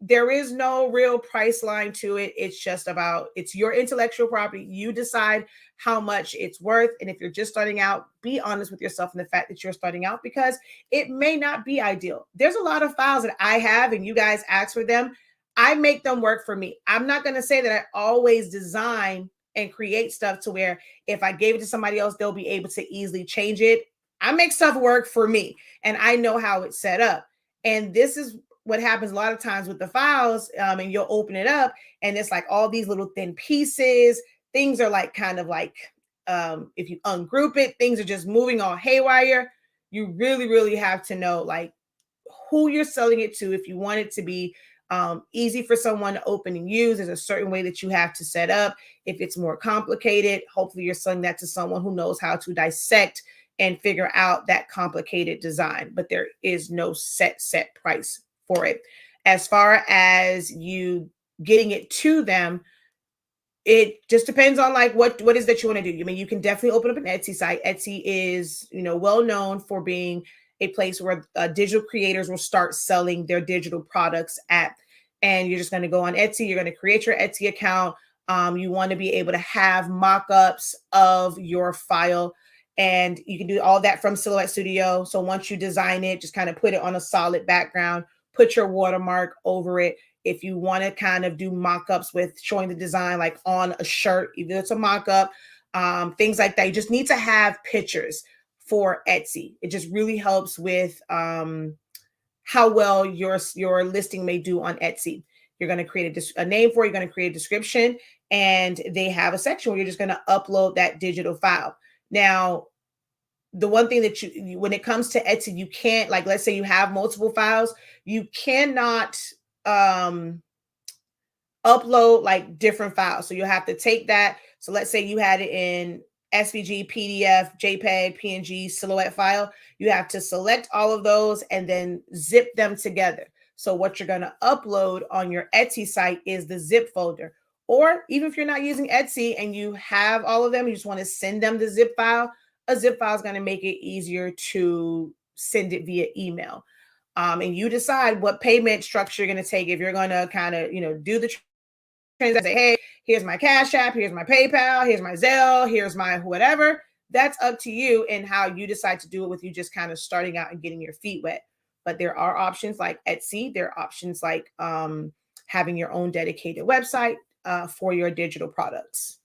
There is no real price line to it. It's just it's your intellectual property. You decide how much it's worth. And if you're just starting out, be honest with yourself in the fact that you're starting out because it may not be ideal. There's a lot of files that I have and you guys ask for them. I make them work for me. I'm not going to say that I always design and create stuff to where if I gave it to somebody else, they'll be able to easily change it. I make stuff work for me and I know how it's set up. And this is what happens a lot of times with the files, and you'll open it up and it's like all these little thin pieces. Things are like kind of like, if you ungroup it, things are just moving all haywire. You really, really have to know like who you're selling it to. If you want it to be easy for someone to open and use, there's a certain way that you have to set up. If it's more complicated, hopefully you're selling that to someone who knows how to dissect and figure out that complicated design. But there is no set price for it. As far as you getting it to them, it just depends on like what is that you want to do. I mean, you can definitely open up an Etsy site. Etsy is, well known for being a place where digital creators will start selling their digital products at. And you're just going to go on Etsy. You're going to create your Etsy account. You want to be able to have mock-ups of your file. And you can do all that from Silhouette Studio. So once you design it, just kind of put it on a solid background, put your watermark over it. If you want to kind of do mock-ups with showing the design like on a shirt, either it's a mock-up, things like that. You just need to have pictures for Etsy. It just really helps with how well your listing may do on Etsy. You're going to create a name for it. You're going to create a description, and they have a section where you're just going to upload that digital file. Now, the one thing that when it comes to Etsy, you can't, like, let's say you have multiple files, you cannot upload like different files. So you'll have to take that. So let's say you had it in SVG, PDF, JPEG, PNG, silhouette file. You have to select all of those and then zip them together. So what you're going to upload on your Etsy site is the zip folder. Or even if you're not using Etsy and you have all of them, you just want to send them the zip file, a zip file is going to make it easier to send it via email. And you decide what payment structure you're going to take. If you're going to kind of, do the transaction, say, hey, here's my Cash App, here's my PayPal, here's my Zelle, here's my whatever. That's up to you and how you decide to do it with you just kind of starting out and getting your feet wet. But there are options like Etsy. There are options like having your own dedicated website for your digital products.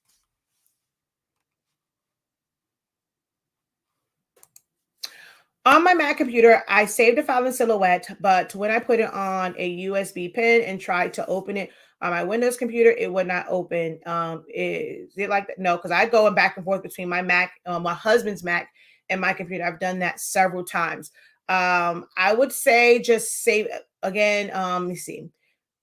On my Mac computer, I saved a file in Silhouette, but when I put it on a USB pen and tried to open it on my Windows computer, it would not open. Is it like that? No, because I go back and forth between my Mac, my husband's Mac, and my computer. I've done that several times. I would say just save again. Let me see.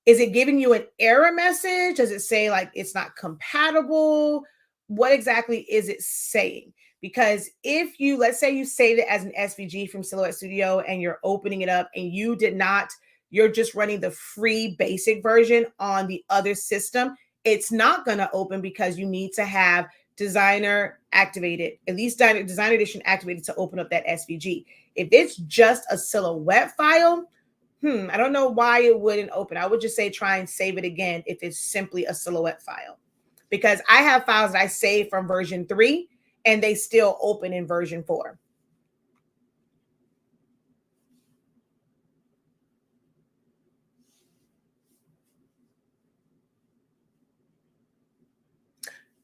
Is it giving you an error message? Does it say like it's not compatible? What exactly is it saying? Because if you, let's say you saved it as an SVG from Silhouette Studio and you're opening it up and you did not, you're just running the free basic version on the other system, it's not going to open because you need to have Designer activated, at least Designer Edition activated to open up that SVG. If it's just a Silhouette file, I don't know why it wouldn't open. I would just say try and save it again if it's simply a Silhouette file. Because I have files that I saved from version 3 and they still open in version 4.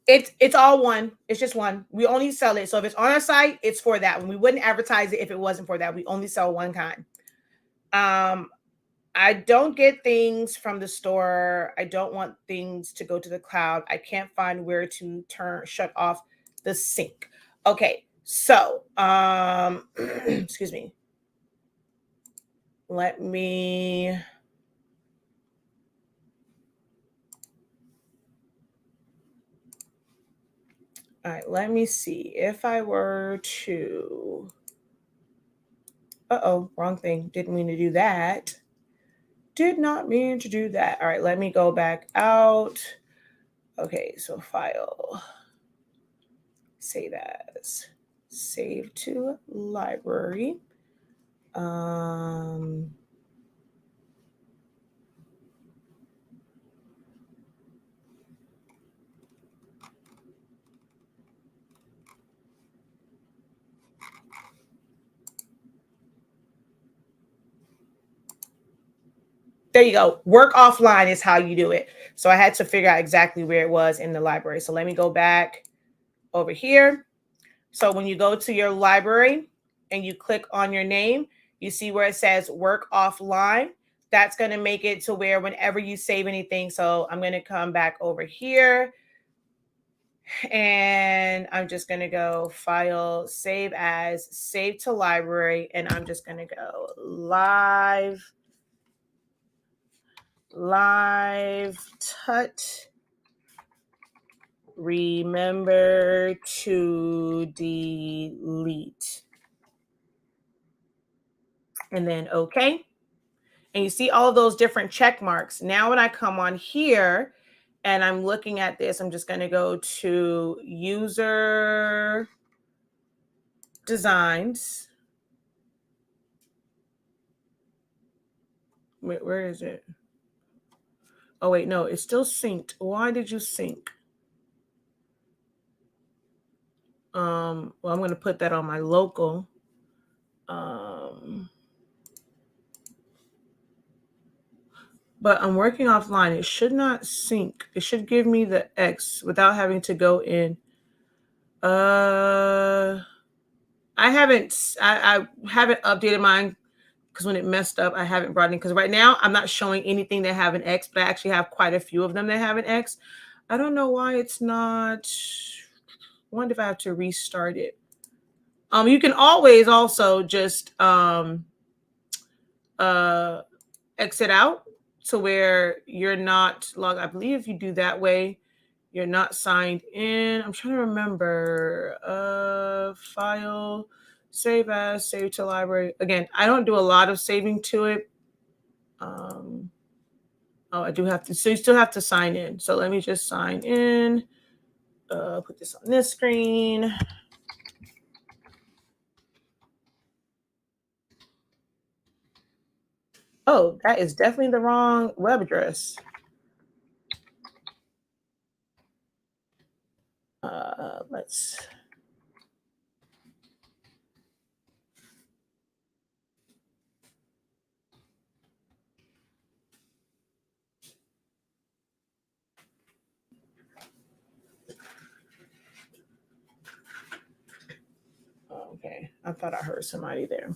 It's all one. It's just one. We only sell it. So if it's on our site, it's for that one. We wouldn't advertise it if it wasn't for that. We only sell one kind. I don't get things from the store. I don't want things to go to the cloud. I can't find where to shut off the sync. Okay, so excuse me. Let me all right, let me see if I were to wrong thing. Didn't mean to do that. Did not mean to do that. All right, let me go back out. Okay, so file, save as, save to library. There you go. Work offline is how you do it. So I had to figure out exactly where it was in the library. So let me go back over here. So when you go to your library and you click on your name, you see where it says work offline. That's going to make it to where whenever you save anything. So I'm going to come back over here and I'm just going to go file, save as, save to library. And I'm just going to go live tut. Remember to delete. And then okay. And you see all of those different check marks. Now when I come on here and I'm looking at this, I'm just going to go to user designs. Wait, where is it? Oh, wait, no, it's still synced. Why did you sync? Well, I'm going to put that on my local. But I'm working offline. It should not sync. It should give me the X without having to go in. I haven't updated mine because when it messed up, I haven't brought it in. Because right now I'm not showing anything that have an X, but I actually have quite a few of them that have an X. I don't know why it's not. I wonder if I have to restart it. You can always also just exit out to where you're not logged. I believe if you do that way, You're not signed in. I'm trying to remember. File, save as, save to library. Again, I don't do a lot of saving to it. Oh, I do have to. So you still have to sign in. So let me just sign in. Put this on this screen. Oh, that is definitely the wrong web address. Let's. Okay, I thought I heard somebody there.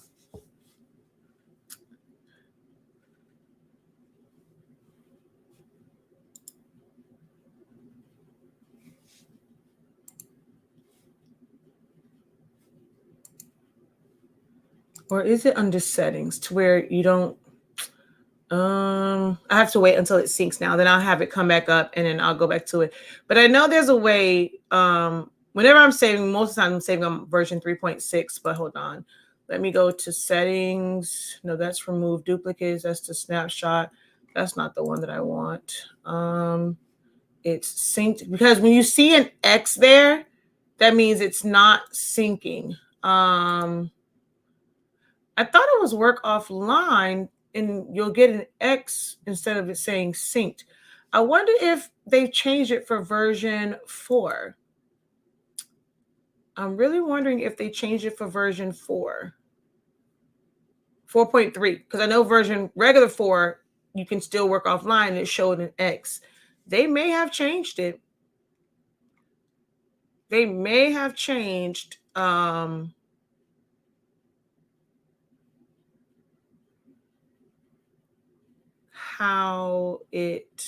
Or is it under settings to where you don't? I have to wait until it syncs now. Then I'll have it come back up and then I'll go back to it. But I know there's a way. Whenever I'm saving, most of the time I'm saving on version 3.6. But hold on. Let me go to settings. No, that's remove duplicates. That's the snapshot. That's not the one that I want. It's synced because when you see an X there, that means it's not syncing. I thought it was work offline and you'll get an X instead of it saying synced. I wonder if they changed it for version 4. I'm really wondering if they changed it for version 4. 4.3, because I know version regular 4, you can still work offline and it showed an X. They may have changed it. They may have changed how it.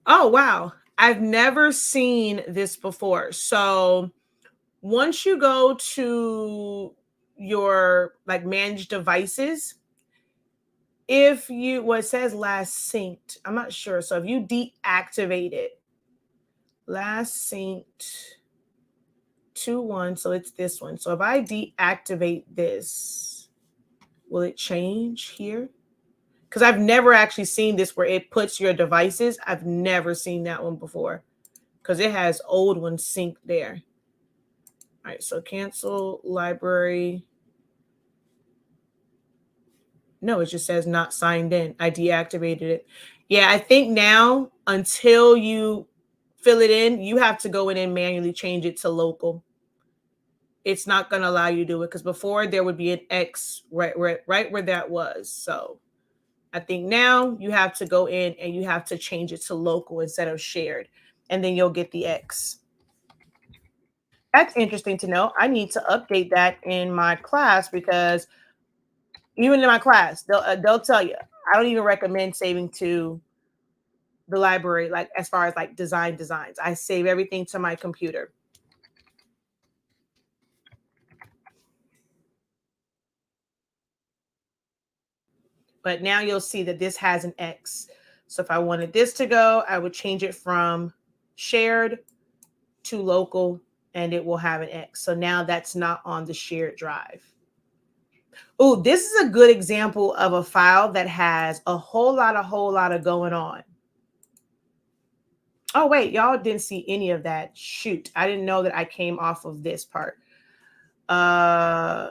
Oh, wow. I've never seen this before. So once you go to your like managed devices, if you, well, it says last synced, I'm not sure. So if you deactivate it, last synced 2.1, so it's this one. So if I deactivate this, will it change here? Because I've never actually seen this where it puts your devices. I've never seen that one before because it has old ones synced there. All right, so cancel library. No, it just says not signed in. I deactivated it. Yeah, I think now until you fill it in, you have to go in and manually change it to local. It's not going to allow you to do it because before there would be an X right where that was. So I think now you have to go in and you have to change it to local instead of shared, and then you'll get the X. That's interesting to know. I need to update that in my class because even in my class, they'll tell you. I don't even recommend saving to the library, like as far as like designs. I save everything to my computer. But now you'll see that this has an X. So if I wanted this to go, I would change it from shared to local and it will have an X. So now that's not on the shared drive. Oh, this is a good example of a file that has a whole lot of going on. Oh, wait, y'all didn't see any of that. Shoot, I didn't know that I came off of this part.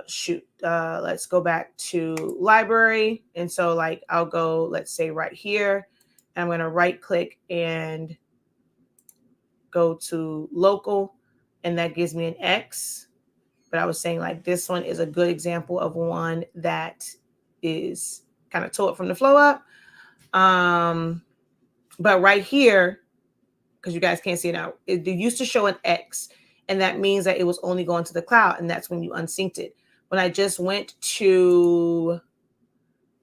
Shoot, let's go back to library. And so like, I'll go, let's say right here, and I'm going to right click and go to local, and that gives me an X. But I was saying like this one is a good example of one that is kind of tore it from the flow up. But right here, because you guys can't see it now, it used to show an X, and that means that it was only going to the cloud, and that's when you unsynced it. When I just went to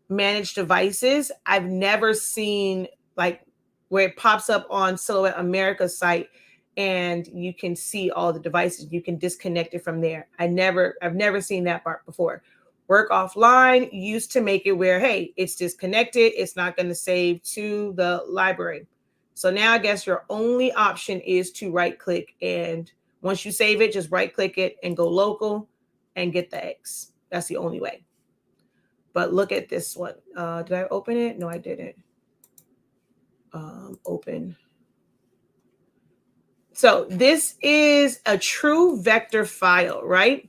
manage devices, I've never seen like where it pops up on Silhouette America's site and you can see all the devices. You can disconnect it from there. I've never seen that part before. Work offline used to make it where, hey, it's disconnected. It's not going to save to the library. So now I guess your only option is to right click, and once you save it, just right click it and go local and get the X. That's the only way. But look at this one. Did I open it? No, I didn't. Open. So this is a true vector file, right?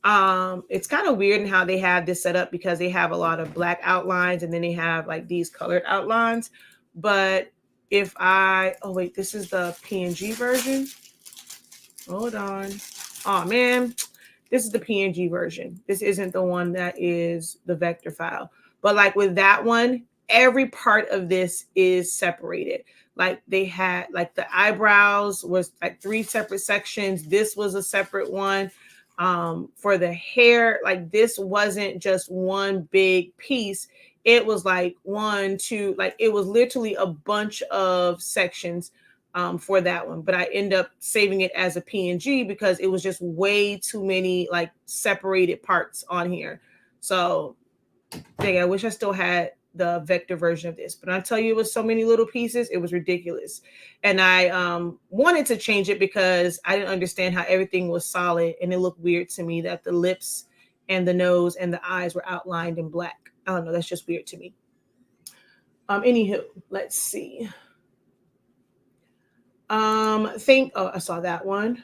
It's kind of weird in how they have this set up because they have a lot of black outlines and then they have like these colored outlines. But if oh wait, this is the PNG version. Hold on. Oh man, this is the PNG version. This isn't the one that is the vector file. But like with that one, every part of this is separated. Like they had like the eyebrows was like 3 separate sections. This was a separate one. For the hair, like this wasn't just one big piece. It was like 1, 2, like it was literally a bunch of sections for that one. But I end up saving it as a PNG because it was just way too many like separated parts on here. So dang, I wish I still had the vector version of this, but I tell you, it was so many little pieces, it was ridiculous. And I wanted to change it because I didn't understand how everything was solid, and it looked weird to me that the lips and the nose and the eyes were outlined in black. I don't know, that's just weird to me. Anywho, let's see. I saw that one.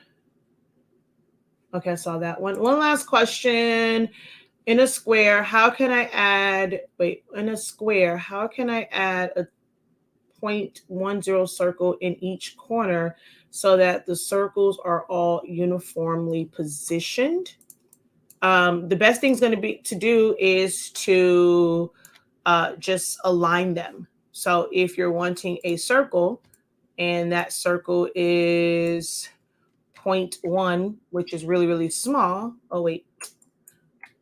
Okay, I saw that one. One last question. In a square, how can I add, in a square, how can I add a 0.10 circle in each corner so that the circles are all uniformly positioned? The best thing's going to be to do is to just align them. So if you're wanting a circle and that circle is 0.1, which is really, really small. Oh, wait.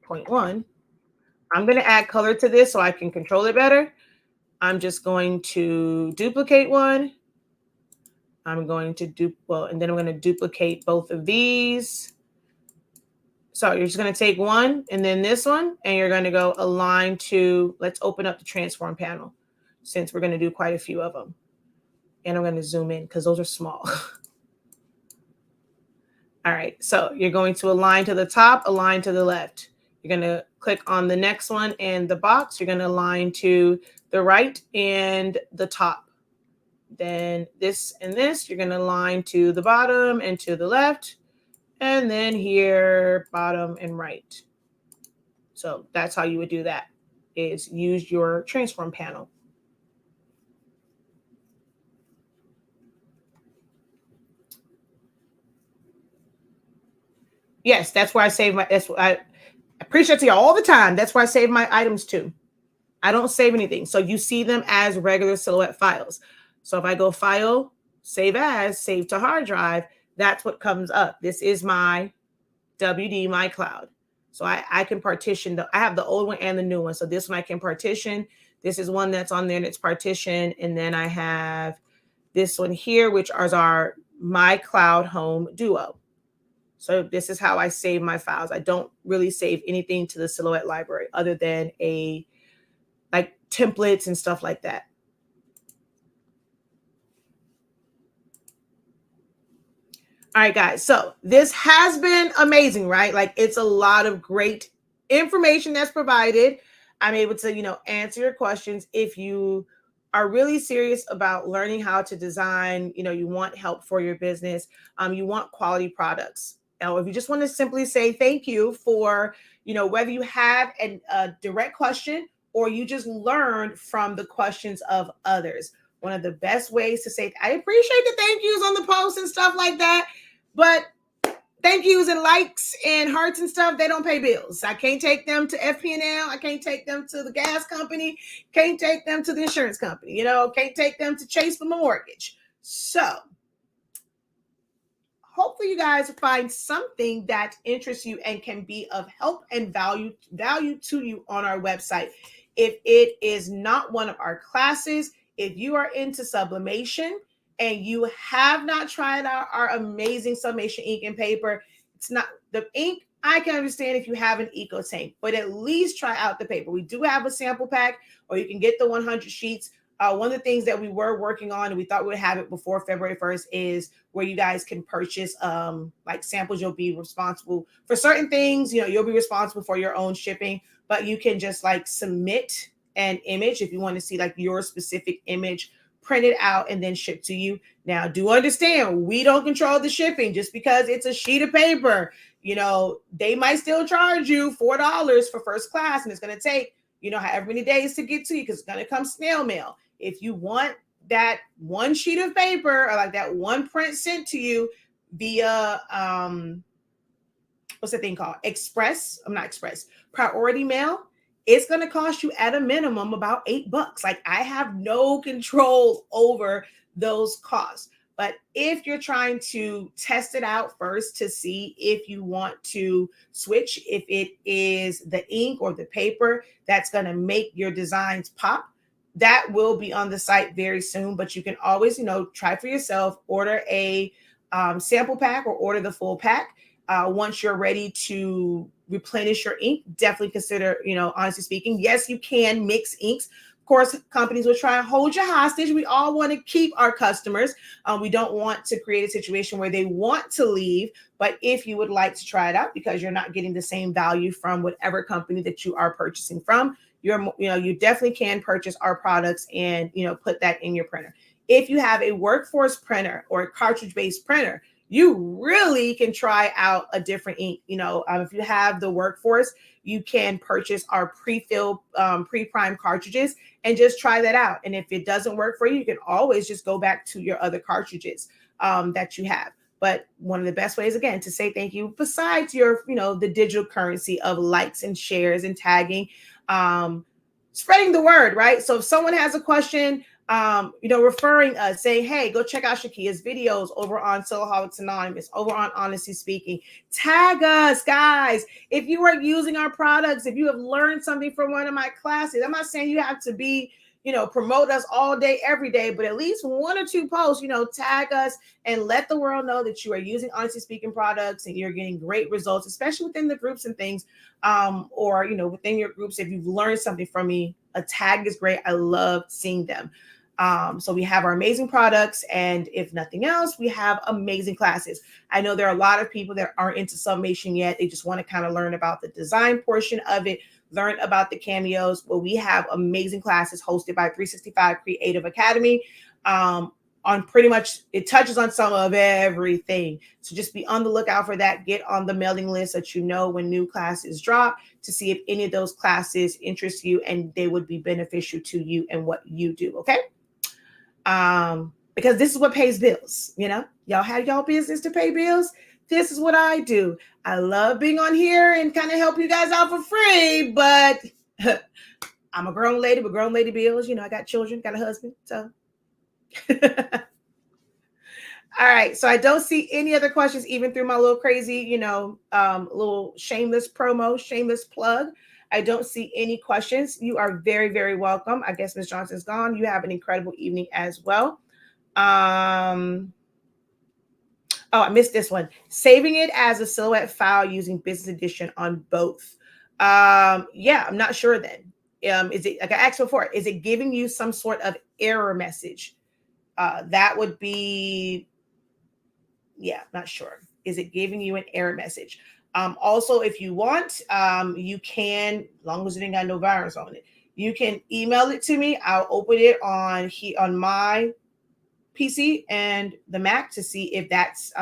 0.1. I'm going to add color to this so I can control it better. I'm just going to duplicate one. I'm going to and then I'm going to duplicate both of these. So you're just going to take one and then this one, and you're going to go align to, let's open up the transform panel since we're going to do quite a few of them. And I'm going to zoom in because those are small. All right, so you're going to align to the top, align to the left. You're going to click on the next one and the box. You're going to align to the right and the top. Then this and this, you're going to align to the bottom and to the left. And then here, bottom and right. So that's how you would do that, is use your transform panel. Yes, that's where I save my, that's what I appreciate to you all the time. That's where I save my items to. I don't save anything. So you see them as regular Silhouette files. So if I go File, Save As, Save to Hard Drive, that's what comes up. This is my WD, my cloud. So I can partition, I have the old one and the new one. So this one I can partition. This is one that's on there and it's partitioned. And then I have this one here, which is our My Cloud Home Duo. So this is how I save my files. I don't really save anything to the Silhouette library other than like templates and stuff like that. All right, guys. So this has been amazing, right? Like it's a lot of great information that's provided. I'm able to, answer your questions. If you are really serious about learning how to design, you want help for your business, you want quality products. Now, if you just want to simply say thank you for, whether you have a direct question or you just learn from the questions of others. One of the best ways to say, I appreciate the thank yous on the post and stuff like that, but thank yous and likes and hearts and stuff, they don't pay bills. I can't take them to FP&L. I can't take them to the gas company. Can't take them to the insurance company. Can't take them to Chase for my mortgage. So hopefully you guys find something that interests you and can be of help and value to you on our website. If it is not one of our classes, if you are into sublimation and you have not tried out our amazing sublimation ink and paper, it's not the ink. I can understand if you have an eco tank, but at least try out the paper. We do have a sample pack, or you can get the 100 sheets. One of the things that we were working on, and we thought we would have it before February 1st, is where you guys can purchase like samples. You'll be responsible for certain things. You'll be responsible for your own shipping, but you can just like submit an image if you want to see like your specific image printed out and then shipped to you. Now, do understand, we don't control the shipping. Just because it's a sheet of paper, they might still charge you $4 for first class, and it's going to take, however many days to get to you, because it's going to come snail mail. If you want that one sheet of paper, or like that one print sent to you via, what's the thing called? Priority mail, it's going to cost you at a minimum about $8. Like, I have no control over those costs. But if you're trying to test it out first to see if you want to switch, if it is the ink or the paper that's going to make your designs pop, that will be on the site very soon. But you can always, try for yourself, order a sample pack or order the full pack. Once you're ready to replenish your ink, definitely consider, honestly speaking, yes, you can mix inks. Of course, companies will try and hold you hostage. We all want to keep our customers. We don't want to create a situation where they want to leave. But if you would like to try it out because you're not getting the same value from whatever company that you are purchasing from, you definitely can purchase our products and, put that in your printer. If you have a workforce printer or a cartridge-based printer, you really can try out a different ink. If you have the workforce, you can purchase our pre-filled, pre-primed cartridges and just try that out. And if it doesn't work for you, you can always just go back to your other cartridges that you have. But one of the best ways, again, to say thank you, besides your, the digital currency of likes and shares and tagging, spreading the word, right? So if someone has a question, referring us, saying, hey, go check out Shakia's videos over on Soloholics Anonymous, over on Honestly Speaking. Tag us, guys. If you are using our products, if you have learned something from one of my classes, I'm not saying you have to be, promote us all day, every day, but at least one or two posts, tag us and let the world know that you are using Honestly Speaking products and you're getting great results, especially within the groups and things, or, within your groups. If you've learned something from me, a tag is great. I love seeing them. So we have our amazing products, and if nothing else, we have amazing classes. I know there are a lot of people that aren't into Sublimation yet. They just want to kind of learn about the design portion of it, learn about the cameos. Well, we have amazing classes hosted by 365 Creative Academy. On pretty much, it touches on some of everything. So just be on the lookout for that. Get on the mailing list so that when new classes drop, to see if any of those classes interest you and they would be beneficial to you and what you do. Okay. Because this is what pays bills. Y'all have y'all business to pay bills. This is what I do. I love being on here and kind of help you guys out for free, but I'm a grown lady with grown lady bills. I got children, got a husband. So, all right. So I don't see any other questions, even through my little crazy, little shameless promo, shameless plug. I don't see any questions. You are very, very welcome. I guess Ms. Johnson's gone. You have an incredible evening as well. Oh, I missed this one. Saving it as a silhouette file using Business Edition on both. Yeah, I'm not sure then. Is it, like I asked before, is it giving you some sort of error message? That would be, yeah, not sure. Is it giving you an error message? Also, if you want, you can, as long as it ain't got no virus on it, you can email it to me. I'll open it on my PC and the Mac to see if that's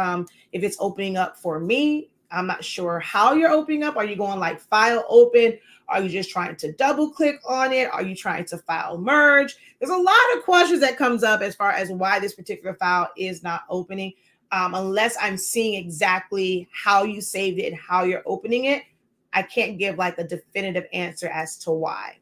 if it's opening up for me. I'm not sure how you're opening up. Are you going like file open? Are you just trying to double click on it? Are you trying to file merge? There's a lot of questions that comes up as far as why this particular file is not opening. Unless I'm seeing exactly how you saved it and how you're opening it, I can't give like a definitive answer as to why.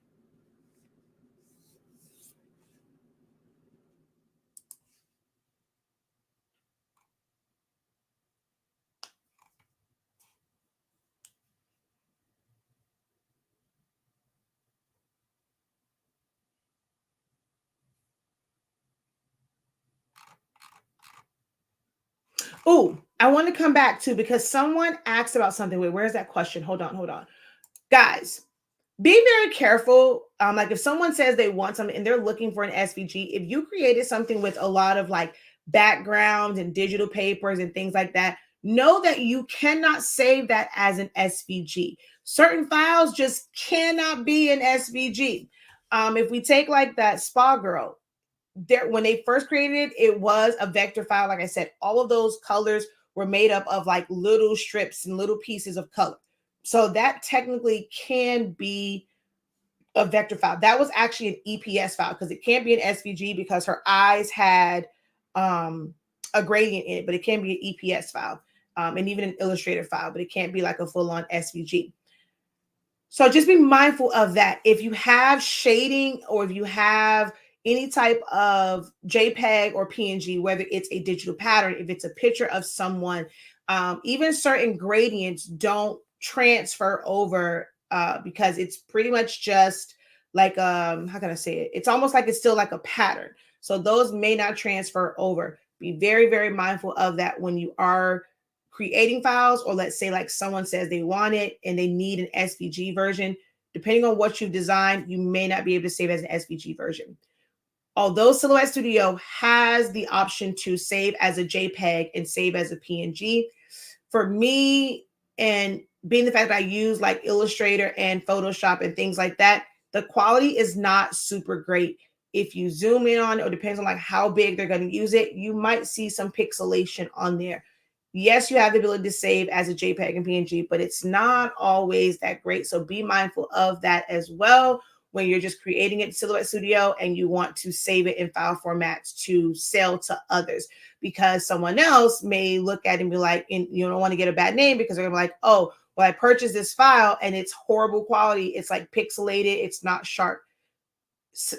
Oh, I want to come back to, because someone asked about something. Wait, where's that question? Hold on. Guys, be very careful. Like if someone says they want something and they're looking for an SVG, if you created something with a lot of like backgrounds and digital papers and things like that, know that you cannot save that as an SVG. Certain files just cannot be an SVG. If we take like that spa girl, there, when they first created it, it was a vector file. Like I said, all of those colors were made up of like little strips and little pieces of color. So that technically can be a vector file. That was actually an EPS file, because it can't be an SVG because her eyes had a gradient in it, but it can be an EPS file, and even an Illustrator file, but it can't be like a full-on SVG. So just be mindful of that. If you have shading, or if you have any type of JPEG or PNG, whether it's a digital pattern, if it's a picture of someone, even certain gradients don't transfer over, because it's pretty much just like, how can I say it? It's almost like it's still like a pattern. So those may not transfer over. Be very, very mindful of that when you are creating files, or let's say like someone says they want it and they need an SVG version. Depending on what you've designed, you may not be able to save as an SVG version. Although Silhouette Studio has the option to save as a JPEG and save as a PNG, for me, and being the fact that I use like Illustrator and Photoshop and things like that, the quality is not super great. If you zoom in on it, or depends on like how big they're going to use it, you might see some pixelation on there. Yes, you have the ability to save as a JPEG and PNG, but it's not always that great. So be mindful of that as well when you're just creating it in Silhouette Studio and you want to save it in file formats to sell to others, because someone else may look at it and be like, and you don't want to get a bad name, because they're gonna be like, oh, well, I purchased this file and it's horrible quality. It's like pixelated. It's not sharp. So,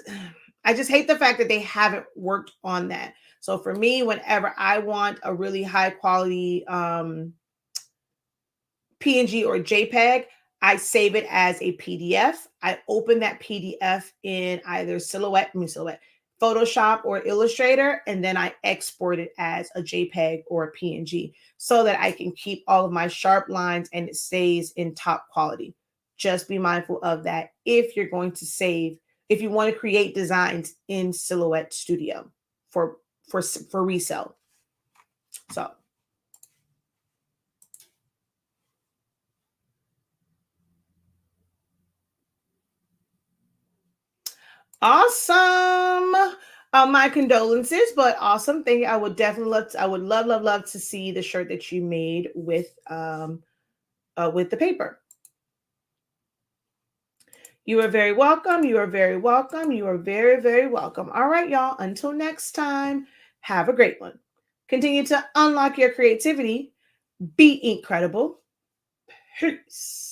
I just hate the fact that they haven't worked on that. So for me, whenever I want a really high quality PNG or JPEG, I save it as a PDF. I open that PDF in either Photoshop or Illustrator, and then I export it as a JPEG or a PNG so that I can keep all of my sharp lines and it stays in top quality. Just be mindful of that if you're going to save, if you want to create designs in Silhouette Studio for resale. So awesome. My condolences, but awesome. Thank you. I would definitely love to, I would love to see the shirt that you made with the paper. You are very welcome. You are very welcome. You are very, very welcome. All right, y'all. Until next time, have a great one. Continue to unlock your creativity. Be incredible. Peace.